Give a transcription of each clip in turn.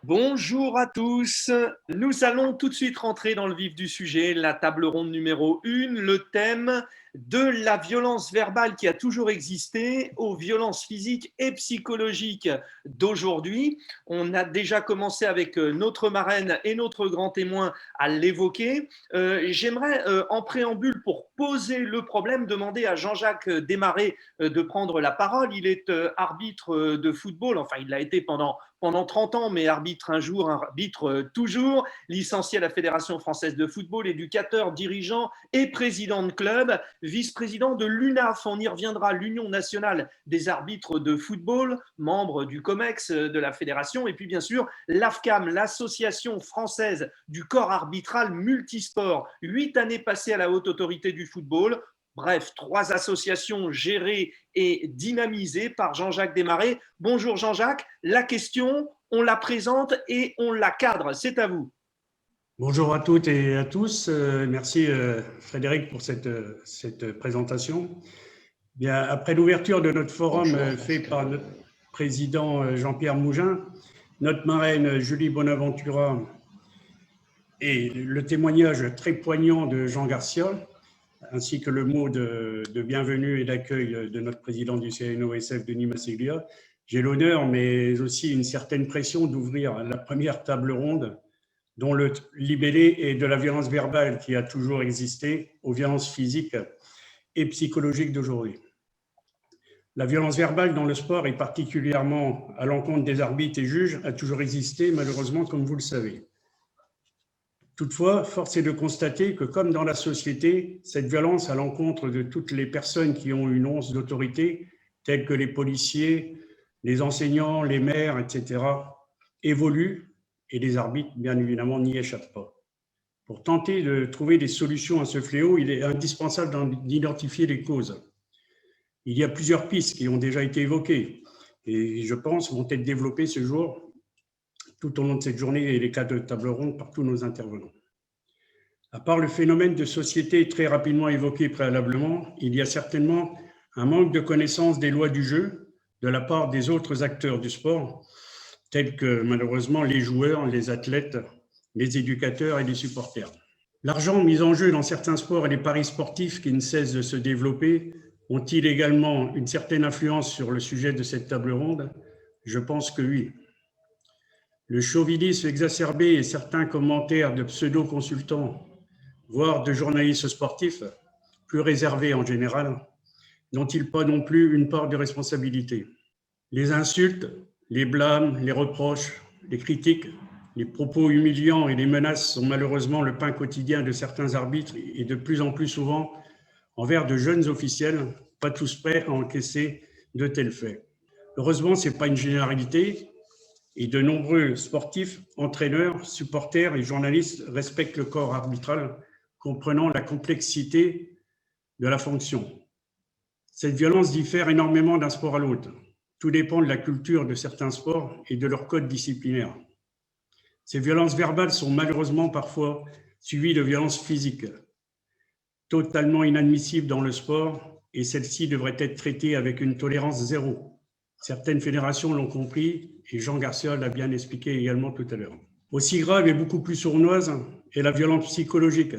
Bonjour à tous. Nous allons tout de suite rentrer dans le vif du sujet, la table ronde numéro 1, le thème de la violence verbale qui a toujours existé aux violences physiques et psychologiques d'aujourd'hui. On a déjà commencé avec notre marraine et notre grand témoin à l'évoquer. J'aimerais en préambule, pour poser le problème, demander à Jean-Jacques Desmarais de prendre la parole. Il est arbitre de football, enfin il l'a été pendant 30 ans, mais arbitre un jour, arbitre toujours, licencié à la Fédération française de football, éducateur, dirigeant et président de club, vice-président de l'UNAF, on y reviendra, l'Union nationale des arbitres de football, membre du COMEX de la Fédération, et puis bien sûr l'AFCAM, l'association française du corps arbitral multisport, 8 années passées à la haute autorité du football. Bref, 3 associations gérées et dynamisées par Jean-Jacques Desmarais. Bonjour Jean-Jacques, la question, on la présente et on la cadre, c'est à vous. Bonjour à toutes et à tous. Merci Frédéric pour cette présentation. Bien, après l'ouverture de notre forum fait par notre président Jean-Pierre Mougin, notre marraine Julie Bonaventura et le témoignage très poignant de Jean Garcia, ainsi que le mot de bienvenue et d'accueil de notre président du CNOSF, Denis Masséglia, j'ai l'honneur, mais aussi une certaine pression, d'ouvrir la première table ronde dont le libellé est de la violence verbale qui a toujours existé aux violences physiques et psychologiques d'aujourd'hui. La violence verbale dans le sport, et particulièrement à l'encontre des arbitres et juges, a toujours existé, malheureusement, comme vous le savez. Toutefois, force est de constater que, comme dans la société, cette violence à l'encontre de toutes les personnes qui ont une once d'autorité, telles que les policiers, les enseignants, les maires, etc., évolue, et les arbitres, bien évidemment, n'y échappent pas. Pour tenter de trouver des solutions à ce fléau, il est indispensable d'identifier les causes. Il y a plusieurs pistes qui ont déjà été évoquées et, je pense, vont être développées ce jour, tout au long de cette journée et les cas de table ronde par tous nos intervenants. À part le phénomène de société très rapidement évoqué préalablement, il y a certainement un manque de connaissance des lois du jeu de la part des autres acteurs du sport, tels que malheureusement les joueurs, les athlètes, les éducateurs et les supporters. L'argent mis en jeu dans certains sports et les paris sportifs qui ne cessent de se développer ont-ils également une certaine influence sur le sujet de cette table ronde? Je pense que oui. Le chauvinisme exacerbé et certains commentaires de pseudo-consultants, voire de journalistes sportifs, plus réservés en général, n'ont-ils pas non plus une part de responsabilité? Les insultes, les blâmes, les reproches, les critiques, les propos humiliants et les menaces sont malheureusement le pain quotidien de certains arbitres et de plus en plus souvent envers de jeunes officiels, pas tous prêts à encaisser de tels faits. Heureusement, ce n'est pas une généralité et de nombreux sportifs, entraîneurs, supporters et journalistes respectent le corps arbitral, comprenant la complexité de la fonction. Cette violence diffère énormément d'un sport à l'autre. Tout dépend de la culture de certains sports et de leur code disciplinaire. Ces violences verbales sont malheureusement parfois suivies de violences physiques, totalement inadmissibles dans le sport, et celles-ci devraient être traitées avec une tolérance zéro. Certaines fédérations l'ont compris, et Jean Garcia l'a bien expliqué également tout à l'heure. Aussi grave et beaucoup plus sournoise est la violence psychologique,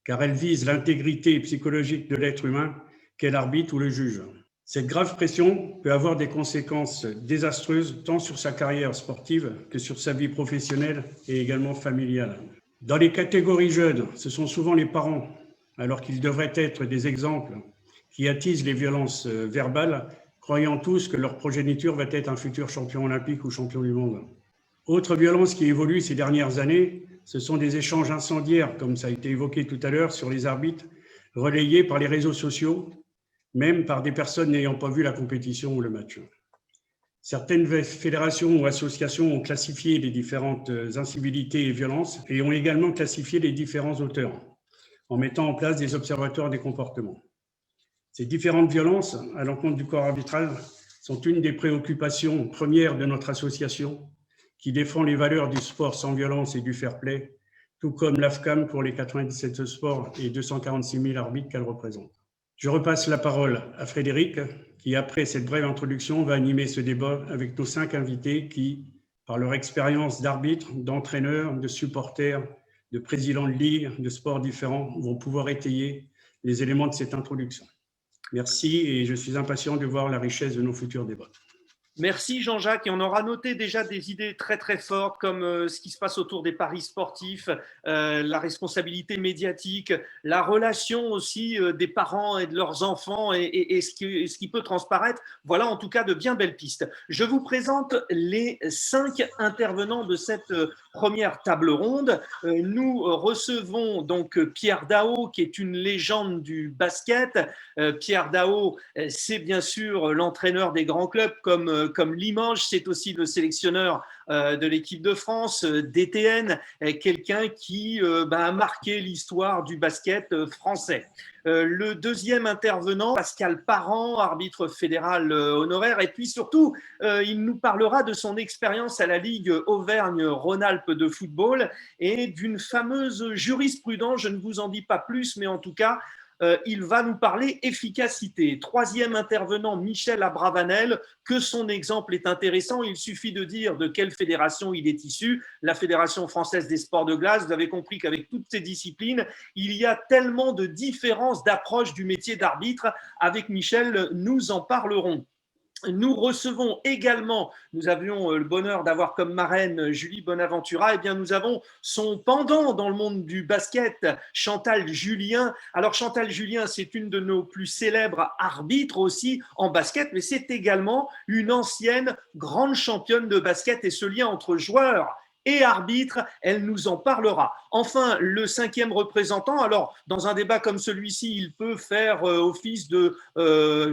car elle vise l'intégrité psychologique de l'être humain qu'est l'arbitre ou le juge. Cette grave pression peut avoir des conséquences désastreuses tant sur sa carrière sportive que sur sa vie professionnelle et également familiale. Dans les catégories jeunes, ce sont souvent les parents, alors qu'ils devraient être des exemples, qui attisent les violences verbales, croyant tous que leur progéniture va être un futur champion olympique ou champion du monde. Autre violence qui évolue ces dernières années, ce sont des échanges incendiaires, comme ça a été évoqué tout à l'heure, sur les arbitres, relayés par les réseaux sociaux, même par des personnes n'ayant pas vu la compétition ou le match. Certaines fédérations ou associations ont classifié les différentes incivilités et violences et ont également classifié les différents auteurs en mettant en place des observatoires des comportements. Ces différentes violences à l'encontre du corps arbitral sont une des préoccupations premières de notre association qui défend les valeurs du sport sans violence et du fair play, tout comme l'AFCAM pour les 97 sports et 246 000 arbitres qu'elle représente. Je repasse la parole à Frédéric, qui, après cette brève introduction, va animer ce débat avec nos 5 invités qui, par leur expérience d'arbitre, d'entraîneur, de supporter, de président de ligue, de sports différents, vont pouvoir étayer les éléments de cette introduction. Merci et je suis impatient de voir la richesse de nos futurs débats. Merci Jean-Jacques, et on aura noté déjà des idées très très fortes comme ce qui se passe autour des paris sportifs, la responsabilité médiatique, la relation aussi des parents et de leurs enfants et ce qui peut transparaître. Voilà en tout cas de bien belles pistes. Je vous présente les 5 intervenants de cette première table ronde. Nous recevons donc Pierre Daho, qui est une légende du basket. Pierre Daho, c'est bien sûr l'entraîneur des grands clubs comme Limoges, c'est aussi le sélectionneur de l'équipe de France, DTN, quelqu'un qui a marqué l'histoire du basket français. Le deuxième intervenant, Pascal Parent, arbitre fédéral honoraire, et puis surtout, il nous parlera de son expérience à la Ligue Auvergne-Rhône-Alpes de football et d'une fameuse jurisprudence, je ne vous en dis pas plus, mais en tout cas, il va nous parler efficacité. Troisième intervenant, Michel Abravanel, que son exemple est intéressant. Il suffit de dire de quelle fédération il est issu, la Fédération française des sports de glace. Vous avez compris qu'avec toutes ces disciplines, il y a tellement de différences d'approche du métier d'arbitre. Avec Michel, nous en parlerons. Nous recevons également, nous avions le bonheur d'avoir comme marraine Julie Bonaventura, et bien nous avons son pendant dans le monde du basket, Chantal Julien. Alors Chantal Julien, c'est une de nos plus célèbres arbitres aussi en basket, mais c'est également une ancienne grande championne de basket, et ce lien entre joueurs et arbitre, elle nous en parlera. Enfin, le cinquième représentant, alors dans un débat comme celui-ci, il peut faire office de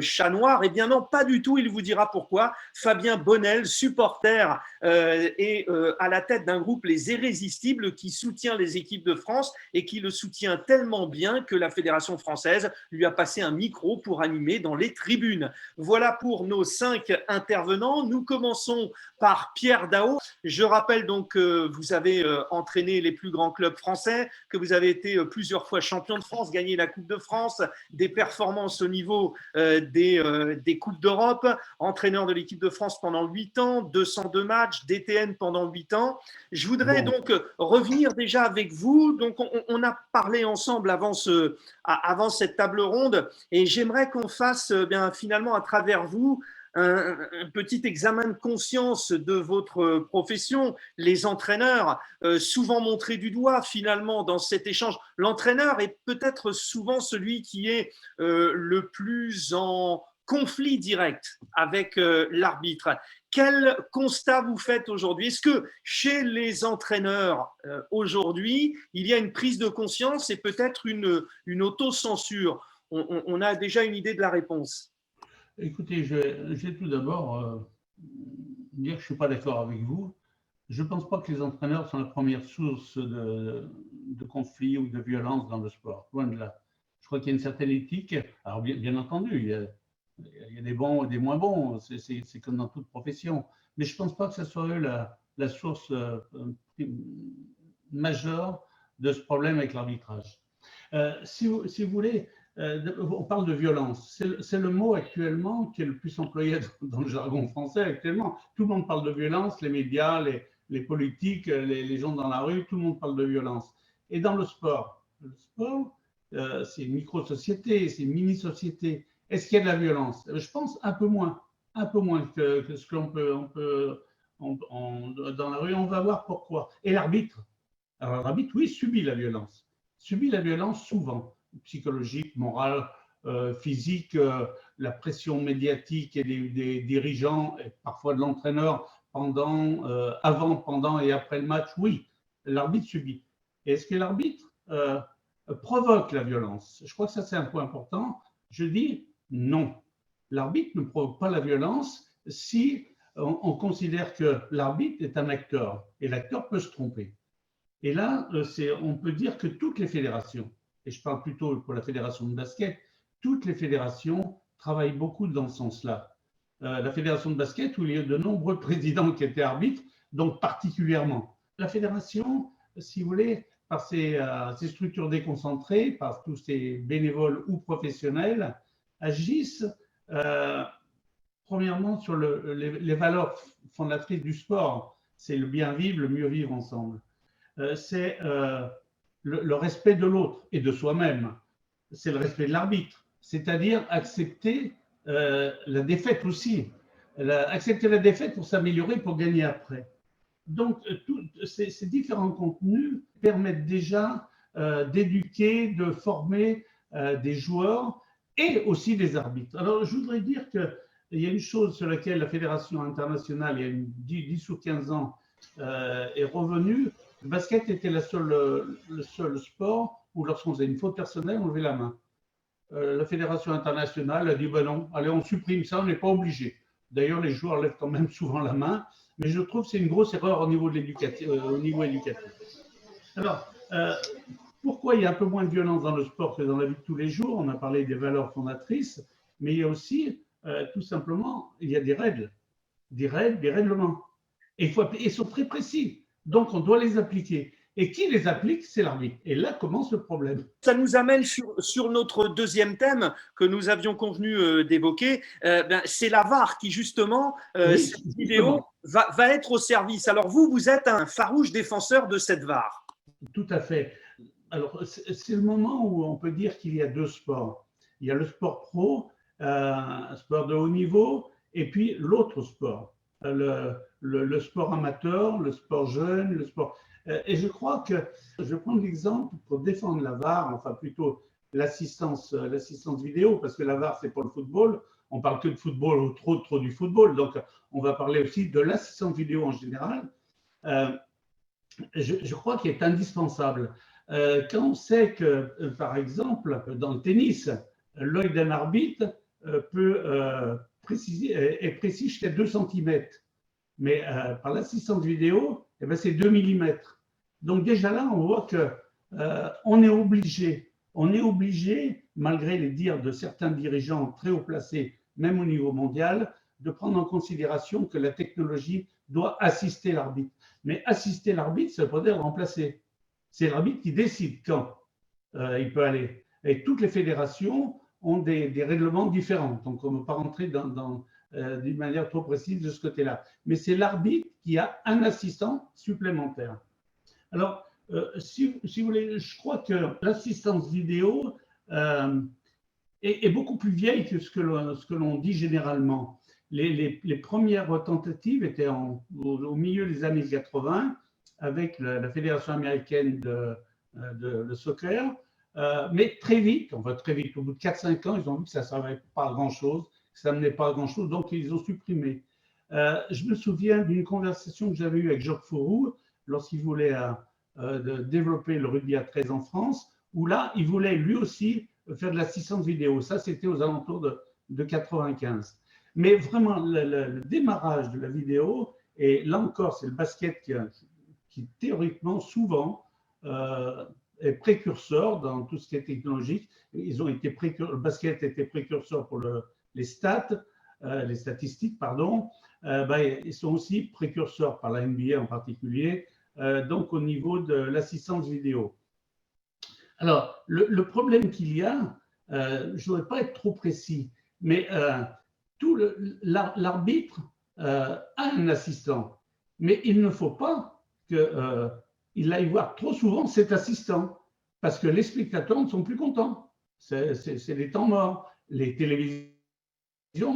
chat noir, eh bien non, pas du tout, il vous dira pourquoi. Fabien Bonnel, supporter et à la tête d'un groupe, les Irrésistibles, qui soutient les équipes de France et qui le soutient tellement bien que la Fédération française lui a passé un micro pour animer dans les tribunes. Voilà pour nos 5 intervenants. Nous commençons par Pierre Daho. Je rappelle donc que vous avez entraîné les plus grands clubs français, que vous avez été plusieurs fois champion de France, gagné la Coupe de France, des performances au niveau des Coupes d'Europe, entraîneur de l'équipe de France pendant 8 ans, 202 matchs, DTN pendant 8 ans. Je voudrais donc revenir déjà avec vous. Donc, on a parlé ensemble avant cette table ronde et j'aimerais qu'on fasse bien finalement à travers vous un petit examen de conscience de votre profession. Les entraîneurs, souvent montrés du doigt finalement dans cet échange. L'entraîneur est peut-être souvent celui qui est le plus en conflit direct avec l'arbitre. Quel constat vous faites aujourd'hui? Est-ce que chez les entraîneurs aujourd'hui, il y a une prise de conscience et peut-être une autocensure? On a déjà une idée de la réponse. Écoutez, je vais tout d'abord dire que je ne suis pas d'accord avec vous. Je ne pense pas que les entraîneurs sont la première source de conflits ou de violence dans le sport. Loin de là. Je crois qu'il y a une certaine éthique. Alors, bien entendu, il y a des bons et des moins bons. C'est comme dans toute profession. Mais je ne pense pas que ce soit eux la source majeure de ce problème avec l'arbitrage. Si vous voulez, on parle de violence. C'est le mot actuellement qui est le plus employé dans le jargon français actuellement. Tout le monde parle de violence, les médias, les politiques, les gens dans la rue, tout le monde parle de violence. Et dans le sport, c'est une micro-société, c'est une mini-société. Est-ce qu'il y a de la violence? Je pense un peu moins que ce que l'on peut dans la rue. On va voir pourquoi. Et l'arbitre? Alors l'arbitre, oui, subit la violence souvent, psychologique, morale, physique, la pression médiatique et des dirigeants, et parfois de l'entraîneur avant, pendant et après le match, oui, l'arbitre subit. Est-ce que l'arbitre provoque la violence? Je crois que ça, c'est un point important. Je dis non. L'arbitre ne provoque pas la violence si on considère que l'arbitre est un acteur, et l'acteur peut se tromper. Et là, on peut dire que toutes les fédérations, et je parle plutôt pour la fédération de basket, toutes les fédérations travaillent beaucoup dans ce sens-là. La fédération de basket, où il y a de nombreux présidents qui étaient arbitres, donc particulièrement. La fédération, si vous voulez, par ses structures déconcentrées, par tous ces bénévoles ou professionnels, agissent premièrement sur les valeurs fondatrices du sport. c'est le bien vivre, le mieux vivre ensemble. C'est le respect de l'autre et de soi-même. C'est le respect de l'arbitre, c'est-à-dire accepter la défaite aussi. Accepter la défaite pour s'améliorer, pour gagner après. Donc, ces différents contenus permettent déjà d'éduquer, de former des joueurs et aussi des arbitres. Alors, je voudrais dire qu'il y a une chose sur laquelle la Fédération internationale, il y a 10 ou 15 ans, est revenue. Le basket était le seul sport où, lorsqu'on faisait une faute personnelle, on levait la main. La Fédération internationale a dit ben non, allez, on supprime ça, on n'est pas obligé. D'ailleurs, les joueurs lèvent quand même souvent la main, mais je trouve que c'est une grosse erreur au niveau éducatif. Alors, pourquoi il y a un peu moins de violence dans le sport que dans la vie de tous les jours? On a parlé des valeurs fondatrices, mais il y a aussi, tout simplement, il y a des règles, des règlements. Et ils sont très précis, donc on doit les appliquer. Et qui les applique? C'est l'arbitre. Et là commence le problème. Ça nous amène sur notre deuxième thème que nous avions convenu d'évoquer. C'est la VAR qui, justement, Oui, cette vidéo va être au service. Alors, vous êtes un farouche défenseur de cette VAR. Tout à fait. Alors, c'est le moment où on peut dire qu'il y a deux sports. Il y a le sport pro, un sport de haut niveau, et puis l'autre sport, le sport amateur, le sport jeune, le sport… Et je crois que, je vais prendre l'exemple pour défendre la VAR, enfin plutôt l'assistance vidéo, parce que la VAR, c'est pour le football. On parle que de football ou trop du football. Donc, on va parler aussi de l'assistance vidéo en général. Je crois qu'il est indispensable. Quand on sait que, par exemple, dans le tennis, l'œil d'un arbitre peut est précis jusqu'à 2 cm. Mais par l'assistance vidéo, eh ben, c'est 2 mm. Donc déjà là, on voit qu'on est obligé, malgré les dires de certains dirigeants très haut placés, même au niveau mondial, de prendre en considération que la technologie doit assister l'arbitre. Mais assister l'arbitre, ça ne veut pas dire remplacer. C'est l'arbitre qui décide quand il peut aller. Et toutes les fédérations ont des règlements différents. Donc on ne va pas rentrer d'une manière trop précise de ce côté-là. Mais c'est l'arbitre qui a un assistant supplémentaire. Alors, si vous voulez, je crois que l'assistance vidéo est beaucoup plus vieille que ce que l'on dit généralement. Les premières tentatives étaient au milieu des années 80 avec la Fédération américaine de soccer, mais très vite, au bout de 4-5 ans, ils ont vu que ça ne servait pas à grand-chose, que ça ne menait pas à grand-chose, donc ils ont supprimé. Je me souviens d'une conversation que j'avais eue avec Jacques Fauroux lorsqu'il voulait développer le rugby à 13 en France, où là, il voulait lui aussi faire de l'assistance vidéo. Ça, c'était aux alentours de 95. Mais vraiment, le démarrage de la vidéo, et là encore, c'est le basket qui théoriquement, souvent, est précurseur dans tout ce qui est technologique. Le basket était précurseur pour les statistiques, pardon. Ils sont aussi précurseurs par la NBA en particulier, donc au niveau de l'assistance vidéo. Alors, le problème qu'il y a, je ne voudrais pas être trop précis, mais l'arbitre a un assistant, mais il ne faut pas qu'il aille voir trop souvent cet assistant, parce que les spectateurs ne sont plus contents. C'est les temps morts. Les télévisions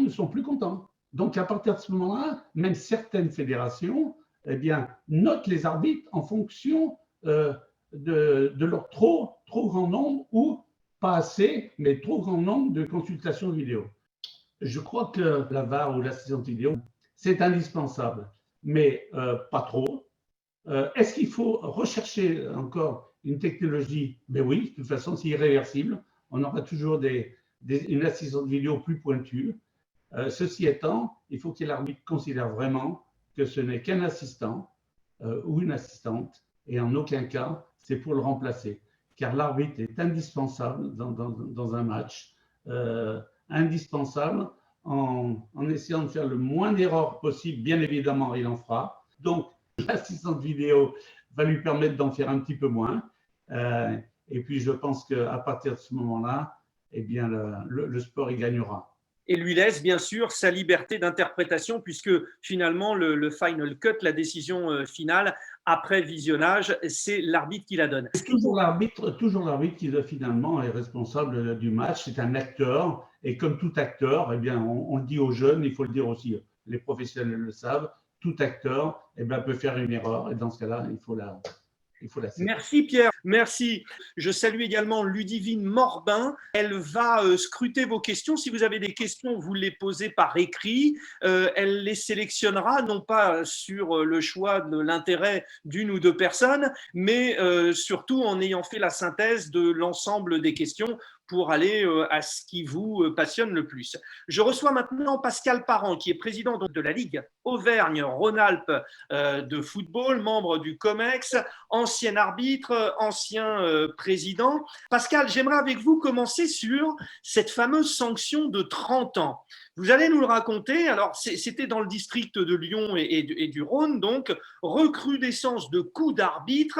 ne sont plus contents. Donc, à partir de ce moment-là, même certaines fédérations notent les arbitres en fonction de leur trop grand nombre, ou pas assez, mais trop grand nombre de consultations vidéo. Je crois que la VAR ou l'assistance vidéo, c'est indispensable, mais pas trop. Est-ce qu'il faut rechercher encore une technologie? Ben oui, de toute façon, c'est irréversible. On aura toujours une assistance vidéo plus pointue. Ceci étant, il faut que l'arbitre considère vraiment que ce n'est qu'un assistant ou une assistante, et en aucun cas, c'est pour le remplacer. Car l'arbitre est indispensable dans un match, indispensable en essayant de faire le moins d'erreurs possible. Bien évidemment, il en fera. Donc, l'assistante vidéo va lui permettre d'en faire un petit peu moins. Et puis, je pense qu'à partir de ce moment-là, eh bien, le sport, il gagnera. et lui laisse bien sûr sa liberté d'interprétation, puisque finalement le final cut, la décision finale, après visionnage, c'est l'arbitre qui la donne. C'est toujours l'arbitre qui finalement est responsable du match. C'est un acteur, et comme tout acteur, eh bien, on le dit aux jeunes, il faut le dire aussi, les professionnels le savent, tout acteur eh bien, peut faire une erreur, et dans ce cas-là, il faut la Merci Pierre, merci. Je salue également Ludivine Morbin. Elle va scruter vos questions. Si vous avez des questions, vous les posez par écrit. Elle les sélectionnera, non pas sur le choix de l'intérêt d'une ou deux personnes, mais surtout en ayant fait la synthèse de l'ensemble des questions pour aller à ce qui vous passionne le plus. Je reçois maintenant Pascal Parent, qui est président de la Ligue Auvergne-Rhône-Alpes de football, membre du COMEX, ancien arbitre, ancien président. Pascal, j'aimerais avec vous commencer sur cette fameuse sanction de 30 ans. Vous allez nous le raconter. Alors, c'était dans le district de Lyon et du Rhône, donc recrudescence de coups d'arbitre.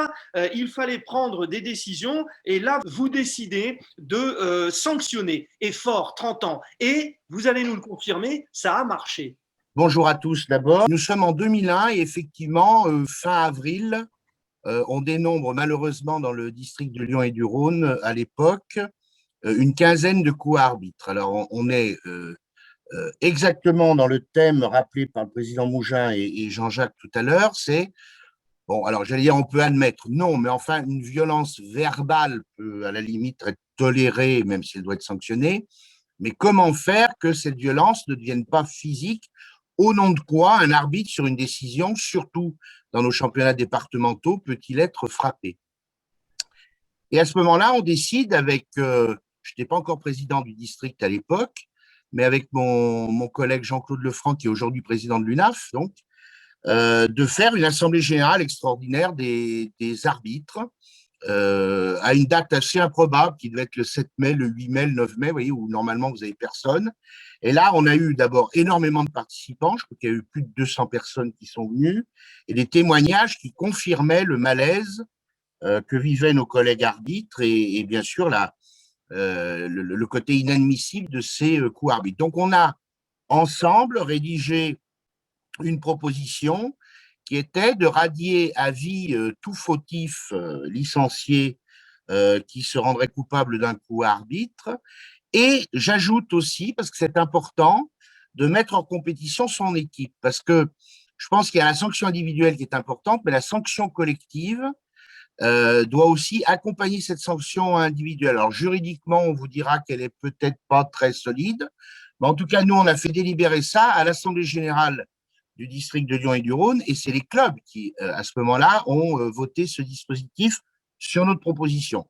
Il fallait prendre des décisions et là, vous décidez de sanctionner. Et fort, 30 ans. Et vous allez nous le confirmer, ça a marché. Bonjour à tous d'abord. Nous sommes en 2001 et effectivement, fin avril, on dénombre malheureusement dans le district de Lyon et du Rhône à l'époque une quinzaine de coups à arbitre. Alors, on est exactement dans le thème rappelé par le président Mougin et Jean-Jacques tout à l'heure, c'est, bon, alors j'allais dire on peut admettre, non, mais enfin une violence verbale peut à la limite être tolérée, même si elle doit être sanctionnée, mais comment faire que cette violence ne devienne pas physique? Au nom de quoi un arbitre sur une décision, surtout dans nos championnats départementaux, peut-il être frappé? Et à ce moment-là, on décide avec, je n'étais pas encore président du district à l'époque, mais avec mon collègue Jean-Claude Lefranc, qui est aujourd'hui président de l'UNAF, donc, de faire une assemblée générale extraordinaire des arbitres à une date assez improbable, qui devait être le 7 mai, le 8 mai, le 9 mai, vous voyez, où normalement vous n'avez personne. Et là, on a eu d'abord énormément de participants, je crois qu'il y a eu plus de 200 personnes qui sont venues, et des témoignages qui confirmaient le malaise que vivaient nos collègues arbitres et bien sûr le côté inadmissible de ces coups arbitres. Donc, on a ensemble rédigé une proposition qui était de radier à vie tout fautif licencié qui se rendrait coupable d'un coup arbitre. Et j'ajoute aussi, parce que c'est important, de mettre en compétition son équipe. Parce que je pense qu'il y a la sanction individuelle qui est importante, mais la sanction collective doit aussi accompagner cette sanction individuelle. Alors juridiquement, on vous dira qu'elle est peut-être pas très solide, mais en tout cas, nous, on a fait délibérer ça à l'Assemblée générale du district de Lyon et du Rhône, et c'est les clubs qui, à ce moment-là, ont voté ce dispositif sur notre proposition.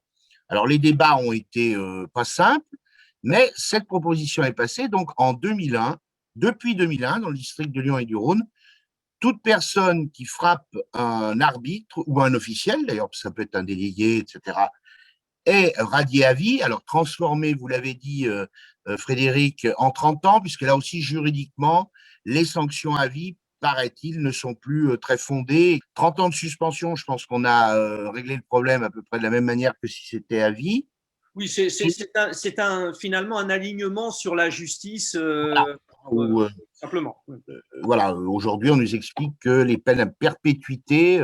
Alors, les débats ont été pas simples, mais cette proposition est passée donc en 2001. Depuis 2001, dans le district de Lyon et du Rhône, toute personne qui frappe un arbitre ou un officiel, d'ailleurs, ça peut être un délégué, etc., est radiée à vie, alors transformée, vous l'avez dit, Frédéric, en 30 ans, puisque là aussi, juridiquement, les sanctions à vie, paraît-il, ne sont plus très fondées. 30 ans de suspension, je pense qu'on a réglé le problème à peu près de la même manière que si c'était à vie. Oui, c'est finalement un alignement sur la justice, simplement. Voilà, aujourd'hui, on nous explique que les peines à perpétuité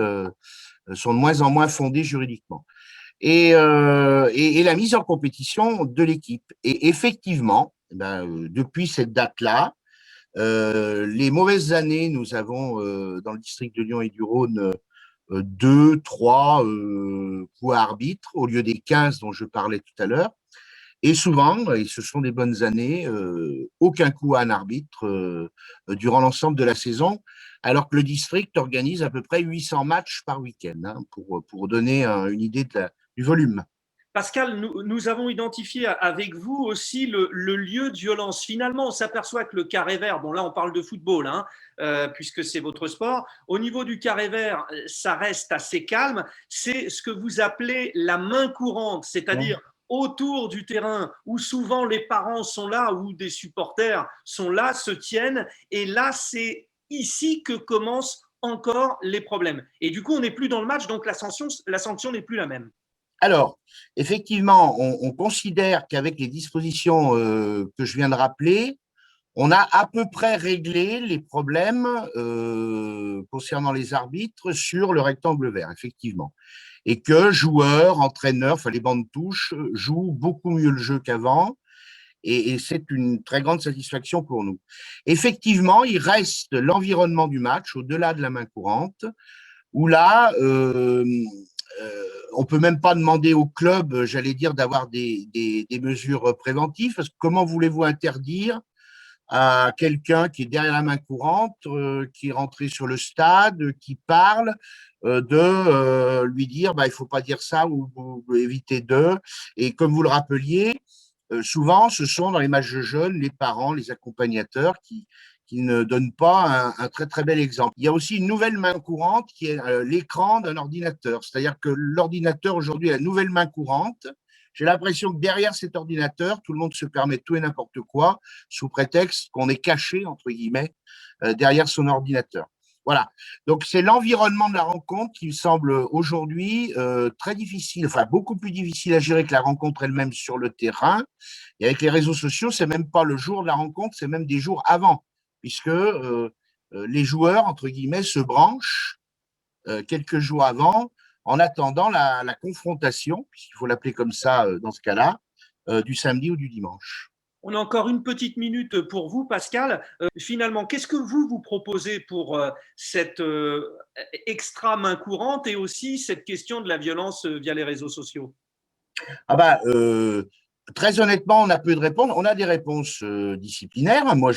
sont de moins en moins fondées juridiquement. Et la mise en compétition de l'équipe. Et effectivement, depuis cette date-là, les mauvaises années, nous avons dans le district de Lyon et du Rhône 2, 3 coups à arbitre au lieu des 15 dont je parlais tout à l'heure. Et souvent, et ce sont des bonnes années, aucun coup à un arbitre durant l'ensemble de la saison, alors que le district organise à peu près 800 matchs par week-end, hein, pour donner une idée du volume. Pascal, nous avons identifié avec vous aussi le lieu de violence. Finalement, on s'aperçoit que le carré vert, bon là on parle de football, hein, puisque c'est votre sport, au niveau du carré vert, ça reste assez calme. C'est ce que vous appelez la main courante, c'est-à-dire autour du terrain où souvent les parents sont là, ou des supporters sont là, se tiennent, et là c'est ici que commencent encore les problèmes. Et du coup, on n'est plus dans le match, donc la sanction n'est plus la même. Alors, effectivement, on considère qu'avec les dispositions que je viens de rappeler, On a à peu près réglé les problèmes concernant les arbitres sur le rectangle vert, effectivement. Et que joueurs, entraîneurs, enfin les bandes touches, jouent beaucoup mieux le jeu qu'avant. Et c'est une très grande satisfaction pour nous. Effectivement, il reste l'environnement du match, au-delà de la main courante, où là, on peut même pas demander au club, j'allais dire, d'avoir des mesures préventives, parce que comment voulez-vous interdire à quelqu'un qui est derrière la main courante, qui est rentré sur le stade, qui parle, de lui dire bah, il ne faut pas dire ça ou éviter de. Et comme vous le rappeliez, souvent, ce sont dans les matchs de jeunes les parents, les accompagnateurs qui ne donnent pas un très très bel exemple. Il y a aussi une nouvelle main courante qui est l'écran d'un ordinateur. C'est-à-dire que l'ordinateur aujourd'hui a une nouvelle main courante. J'ai l'impression que derrière cet ordinateur, tout le monde se permet tout et n'importe quoi sous prétexte qu'on est caché, entre guillemets, derrière son ordinateur. Voilà. Donc, c'est l'environnement de la rencontre qui me semble aujourd'hui très difficile, enfin beaucoup plus difficile à gérer que la rencontre elle-même sur le terrain. Et avec les réseaux sociaux, c'est même pas le jour de la rencontre, c'est même des jours avant, puisque les joueurs, entre guillemets, se branchent quelques jours avant en attendant la confrontation, puisqu'il faut l'appeler comme ça dans ce cas-là, du samedi ou du dimanche. On a encore une petite minute pour vous, Pascal. Finalement, qu'est-ce que vous proposez pour cette extra main courante et aussi cette question de la violence via les réseaux sociaux? Ah bah, très honnêtement, on a peu de réponses. On a des réponses disciplinaires. Moi,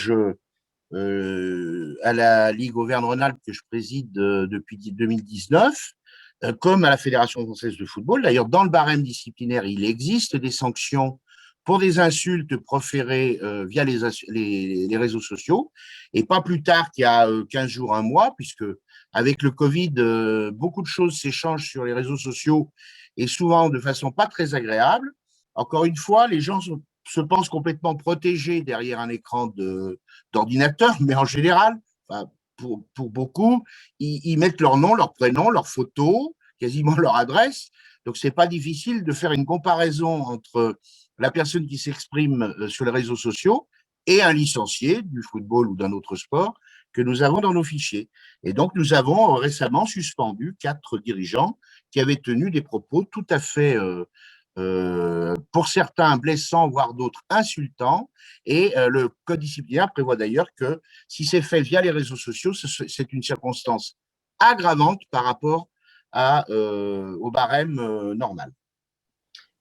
à la Ligue Auvergne-Rhône-Alpes que je préside depuis 2019, comme à la Fédération française de football. D'ailleurs, dans le barème disciplinaire, il existe des sanctions pour des insultes proférées via les réseaux sociaux, et pas plus tard qu'il y a 15 jours, un mois, puisque avec le Covid, beaucoup de choses s'échangent sur les réseaux sociaux, et souvent de façon pas très agréable. Encore une fois, les gens se pensent complètement protégés derrière un écran d'ordinateur, mais en général, enfin, pour beaucoup, ils mettent leur nom, leur prénom, leur photo, quasiment leur adresse. Donc, ce n'est pas difficile de faire une comparaison entre la personne qui s'exprime sur les réseaux sociaux et un licencié du football ou d'un autre sport que nous avons dans nos fichiers. Et donc, nous avons récemment suspendu 4 dirigeants qui avaient tenu des propos tout à fait pour certains blessants, voire d'autres insultants. Et le code disciplinaire prévoit d'ailleurs que si c'est fait via les réseaux sociaux, c'est une circonstance aggravante par rapport au barème normal.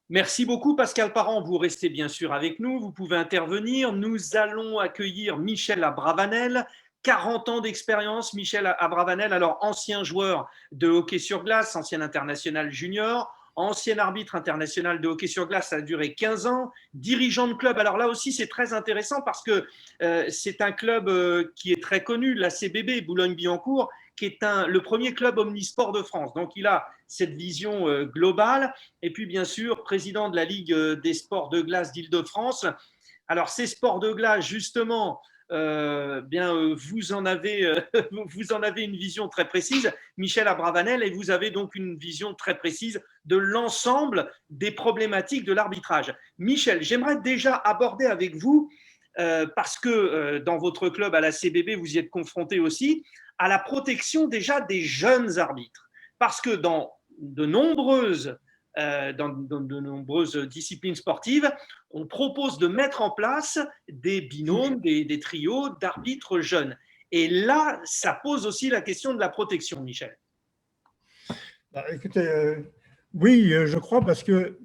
Merci beaucoup, Pascal Parent. Vous restez bien sûr avec nous. Vous pouvez intervenir. Nous allons accueillir Michel Abravanel. 40 ans d'expérience, Michel Abravanel, alors ancien joueur de hockey sur glace, ancien international junior, ancien arbitre international de hockey sur glace, ça a duré 15 ans, dirigeant de club. Alors là aussi, c'est très intéressant parce que c'est un club qui est très connu, la CBB, Boulogne-Billancourt, qui est le premier club omnisport de France. Donc, il a cette vision globale. Et puis, bien sûr, président de la Ligue des sports de glace d'Île-de-France. Alors, ces sports de glace, justement, vous en avez une vision très précise, Michel Abravanel, et vous avez donc une vision très précise de l'ensemble des problématiques de l'arbitrage. Michel, j'aimerais déjà aborder avec vous, parce que dans votre club à la CBB, vous y êtes confronté aussi, à la protection déjà des jeunes arbitres. Parce que dans de nombreuses disciplines sportives, on propose de mettre en place des binômes, des trios d'arbitres jeunes. Et là, ça pose aussi la question de la protection, Michel. Écoutez, oui, je crois, parce que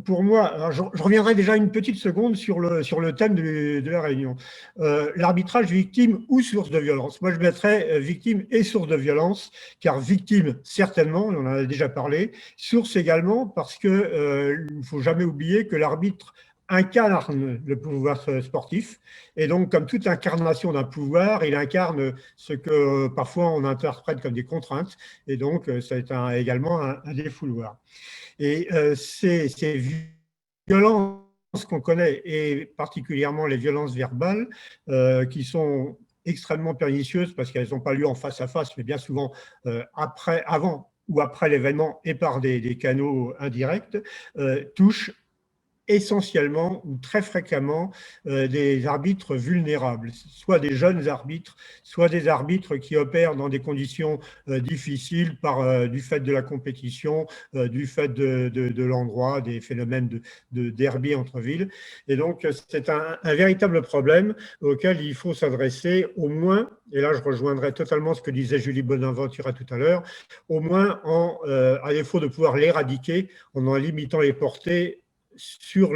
pour moi, je reviendrai déjà une petite seconde sur le thème de la réunion. L'arbitrage victime ou source de violence. Moi, je mettrais victime et source de violence, car victime, certainement, on en a déjà parlé, source également, parce qu'il ne faut jamais oublier que l'arbitre incarne le pouvoir sportif, et donc comme toute incarnation d'un pouvoir, il incarne ce que parfois on interprète comme des contraintes, et donc c'est également un défouloir. Et ces violences qu'on connaît, et particulièrement les violences verbales, qui sont extrêmement pernicieuses parce qu'elles n'ont pas lieu en face à face, mais bien souvent avant ou après l'événement et par des canaux indirects, touchent essentiellement ou très fréquemment des arbitres vulnérables, soit des jeunes arbitres, soit des arbitres qui opèrent dans des conditions difficiles du fait de la compétition, du fait de l'endroit, des phénomènes de derby entre villes. Et donc, c'est un véritable problème auquel il faut s'adresser au moins, et là je rejoindrai totalement ce que disait Julie Bonaventura tout à l'heure, au moins à défaut de pouvoir l'éradiquer, en limitant les portées sur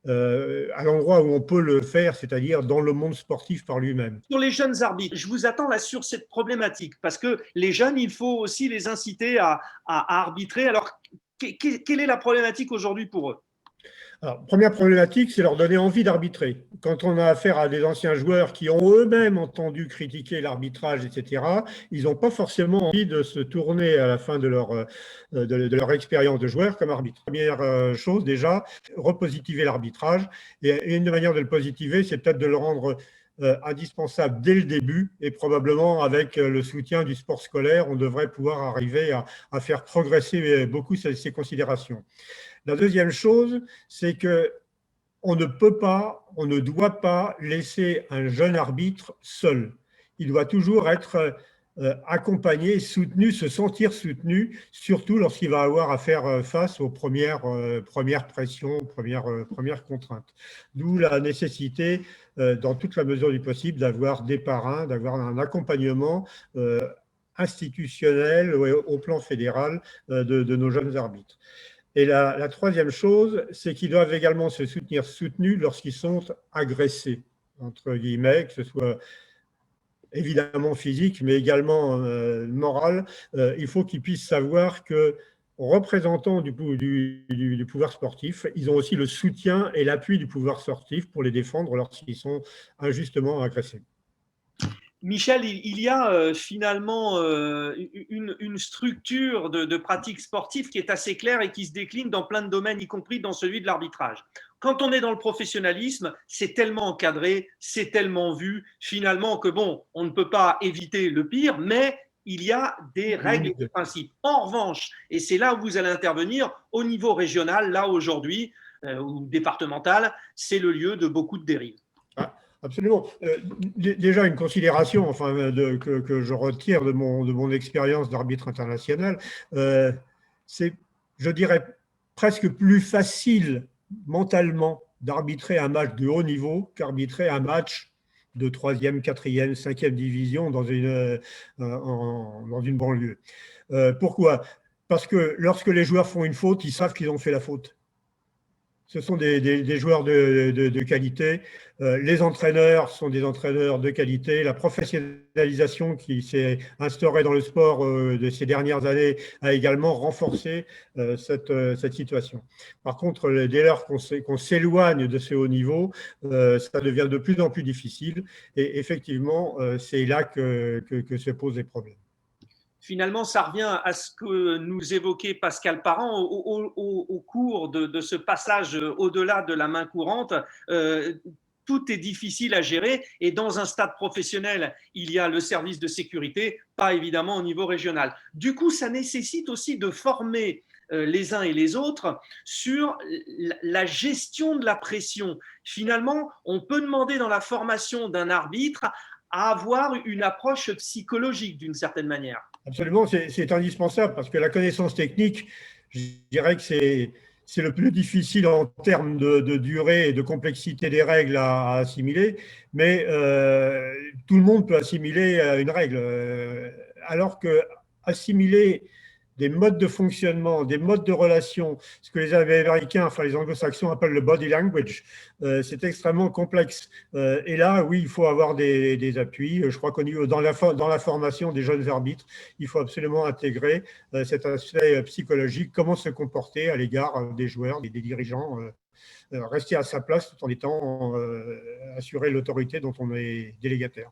à l'endroit où on peut le faire, c'est-à-dire dans le monde sportif par lui-même. Sur les jeunes arbitres, je vous attends là sur cette problématique, parce que les jeunes, il faut aussi les inciter à arbitrer. Alors, quelle est la problématique aujourd'hui pour eux? Alors, première problématique, c'est leur donner envie d'arbitrer. Quand on a affaire à des anciens joueurs qui ont eux-mêmes entendu critiquer l'arbitrage, etc., ils n'ont pas forcément envie de se tourner à la fin de leur expérience de joueur comme arbitre. Première chose, déjà, repositiver l'arbitrage. Et une manière de le positiver, c'est peut-être de le rendre indispensable dès le début, et probablement avec le soutien du sport scolaire, on devrait pouvoir arriver à faire progresser beaucoup ces considérations. La deuxième chose, c'est qu'on ne peut pas, on ne doit pas laisser un jeune arbitre seul. Il doit toujours être accompagné, soutenu, se sentir soutenu, surtout lorsqu'il va avoir à faire face aux premières pressions, premières contraintes. D'où la nécessité, dans toute la mesure du possible, d'avoir des parrains, d'avoir un accompagnement institutionnel au plan fédéral de nos jeunes arbitres. Et la troisième chose, c'est qu'ils doivent également se sentir soutenus lorsqu'ils sont agressés, entre guillemets, que ce soit évidemment physique, mais également moral. Il faut qu'ils puissent savoir que, représentants du pouvoir sportif, ils ont aussi le soutien et l'appui du pouvoir sportif pour les défendre lorsqu'ils sont injustement agressés. Michel, il y a finalement une structure de pratique sportive qui est assez claire et qui se décline dans plein de domaines, y compris dans celui de l'arbitrage. Quand on est dans le professionnalisme, c'est tellement encadré, c'est tellement vu, finalement, que bon, on ne peut pas éviter le pire, mais il y a des règles et des principes. En revanche, et c'est là où vous allez intervenir, au niveau régional, là aujourd'hui, ou départemental, c'est le lieu de beaucoup de dérives. Absolument. Déjà, une considération que je retire de mon expérience d'arbitre international, c'est, je dirais, presque plus facile mentalement d'arbitrer un match de haut niveau qu'arbitrer un match de 3e, 4e, 5e division dans une banlieue. Pourquoi? Parce que lorsque les joueurs font une faute, ils savent qu'ils ont fait la faute. Ce sont des joueurs de qualité. Les entraîneurs sont des entraîneurs de qualité. La professionnalisation qui s'est instaurée dans le sport de ces dernières années a également renforcé cette situation. Par contre, dès lors qu'on s'éloigne de ce haut niveau, ça devient de plus en plus difficile. Et effectivement, c'est là que se posent les problèmes. Finalement, ça revient à ce que nous évoquait Pascal Parent au cours de ce passage au-delà de la main courante. Tout est difficile à gérer et dans un stade professionnel, il y a le service de sécurité, pas évidemment au niveau régional. Du coup, ça nécessite aussi de former les uns et les autres sur la gestion de la pression. Finalement, on peut demander dans la formation d'un arbitre à avoir une approche psychologique d'une certaine manière. Absolument, c'est indispensable parce que la connaissance technique, je dirais que c'est le plus difficile en termes de durée et de complexité des règles à assimiler, mais tout le monde peut assimiler une règle, alors que assimiler des modes de fonctionnement, des modes de relation, ce que les Américains, enfin les Anglo-Saxons appellent le body language, c'est extrêmement complexe. Et là, oui, il faut avoir des appuis. Je crois que dans la formation des jeunes arbitres, il faut absolument intégrer cet aspect psychologique, comment se comporter à l'égard des joueurs, des dirigeants, rester à sa place tout en étant assurer l'autorité dont on est délégataire.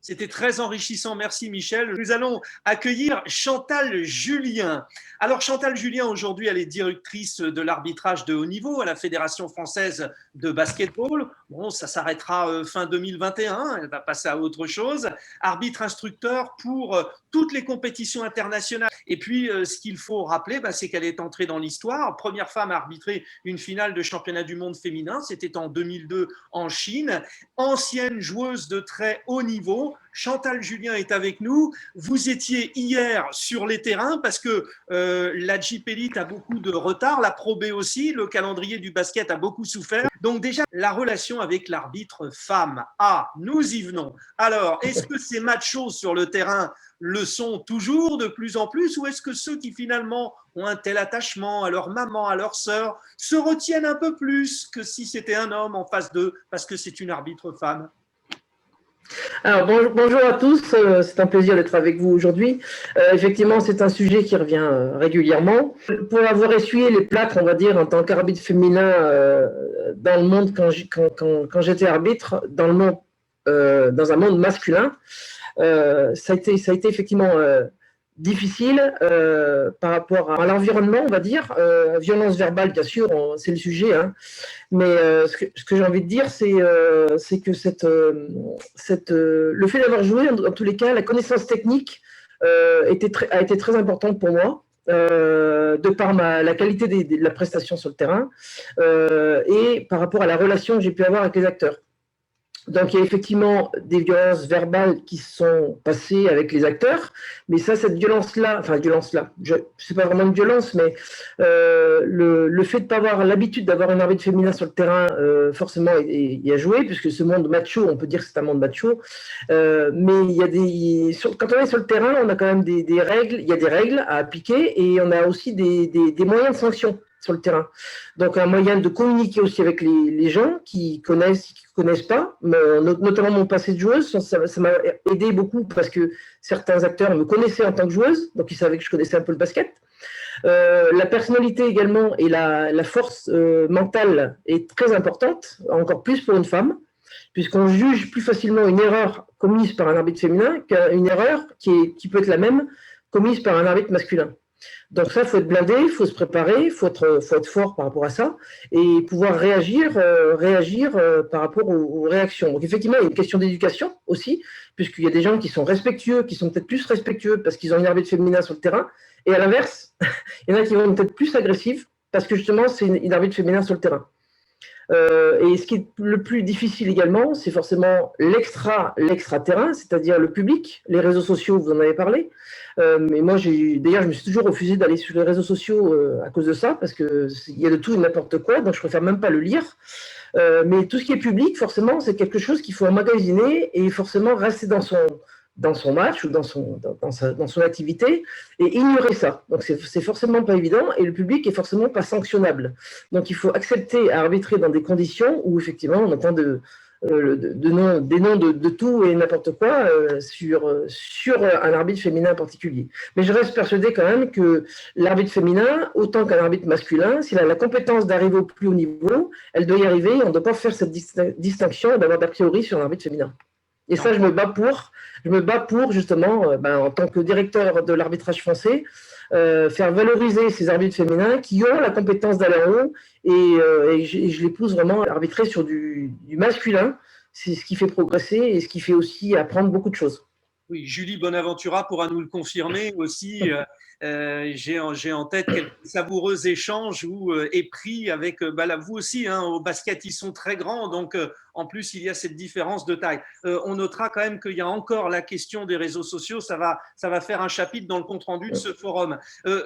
C'était très enrichissant. Merci Michel. Nous allons accueillir Chantal Julien. Alors Chantal Julien, aujourd'hui, elle est directrice de l'arbitrage de haut niveau à la Fédération française de basketball. Bon, ça s'arrêtera fin 2021. Elle va passer à autre chose. Arbitre instructeur pour toutes les compétitions internationales. Et puis, ce qu'il faut rappeler, c'est qu'elle est entrée dans l'histoire. Première femme à arbitrer une finale de championnat du monde féminin. C'était en 2002 en Chine. Ancienne joueuse de très haut niveau. Chantal Julien est avec nous. Vous étiez hier sur les terrains parce que la Jeep Elite a beaucoup de retard, la Pro B aussi, le calendrier du basket a beaucoup souffert. Donc déjà, la relation avec l'arbitre femme. Ah, nous y venons. Alors, est-ce que ces machos sur le terrain le sont toujours de plus en plus ou est-ce que ceux qui finalement ont un tel attachement à leur maman, à leur sœur, se retiennent un peu plus que si c'était un homme en face d'eux parce que c'est une arbitre femme? Alors, bonjour à tous, c'est un plaisir d'être avec vous aujourd'hui. Effectivement, c'est un sujet qui revient régulièrement. Pour avoir essuyé les plâtres, on va dire, en tant qu'arbitre féminin dans le monde, quand j'étais arbitre, dans un monde masculin, ça a été effectivement difficile par rapport à l'environnement, on va dire. Violence verbale, bien sûr, c'est le sujet, hein. Mais ce que j'ai envie de dire, c'est que le fait d'avoir joué, dans tous les cas, la connaissance technique a été très importante pour moi, de par la qualité de la prestation sur le terrain et par rapport à la relation que j'ai pu avoir avec les acteurs. Donc, il y a effectivement des violences verbales qui sont passées avec les acteurs, mais cette violence-là, je sais pas vraiment une violence, mais le fait de ne pas avoir l'habitude d'avoir un arbitre féminin sur le terrain, forcément, il y a joué, puisque ce monde macho, on peut dire que c'est un monde macho, mais quand on est sur le terrain, on a quand même des règles, il y a des règles à appliquer, et on a aussi des moyens de sanction sur le terrain. Donc, un moyen de communiquer aussi avec les gens qui connaissent pas, notamment mon passé de joueuse, ça m'a aidé beaucoup parce que certains acteurs me connaissaient en tant que joueuse, donc ils savaient que je connaissais un peu le basket. La personnalité également et la force mentale est très importante, encore plus pour une femme, puisqu'on juge plus facilement une erreur commise par un arbitre féminin qu'une erreur qui peut être la même commise par un arbitre masculin. Donc ça, il faut être blindé, il faut se préparer, il faut être fort par rapport à ça et pouvoir réagir par rapport aux réactions. Donc effectivement, il y a une question d'éducation aussi, puisqu'il y a des gens qui sont respectueux, qui sont peut-être plus respectueux parce qu'ils ont une arbitre féminin sur le terrain, et à l'inverse, il y en a qui vont peut-être plus agressifs parce que justement, c'est une arbitre féminin sur le terrain. Et ce qui est le plus difficile également, c'est forcément l'extra-terrain, c'est-à-dire le public, les réseaux sociaux, vous en avez parlé. Mais moi, d'ailleurs, je me suis toujours refusé d'aller sur les réseaux sociaux à cause de ça, parce qu'il y a de tout et n'importe quoi, donc je préfère même pas le lire. Mais tout ce qui est public, forcément, c'est quelque chose qu'il faut emmagasiner et forcément rester dans son match ou dans son activité et ignorer ça. Donc, c'est forcément pas évident et le public est forcément pas sanctionnable. Donc, il faut accepter à arbitrer dans des conditions où, effectivement, on entend des noms de tout et n'importe quoi sur un arbitre féminin en particulier. Mais je reste persuadé quand même que l'arbitre féminin, autant qu'un arbitre masculin, s'il a la compétence d'arriver au plus haut niveau, elle doit y arriver. On ne doit pas faire cette distinction d'avoir d'a priori sur un arbitre féminin. Et ça, je me bats pour justement, en tant que directeur de l'arbitrage français, faire valoriser ces arbitres féminins qui ont la compétence d'aller en haut et je les pousse vraiment à arbitrer sur du masculin. C'est ce qui fait progresser et ce qui fait aussi apprendre beaucoup de choses. Oui, Julie Bonaventura pourra nous le confirmer aussi. J'ai en tête quelques savoureux échanges ou épris avec vous aussi. Au basket, ils sont très grands, donc en plus, il y a cette différence de taille. On notera quand même qu'il y a encore la question des réseaux sociaux. Ça va faire un chapitre dans le compte-rendu de ce forum.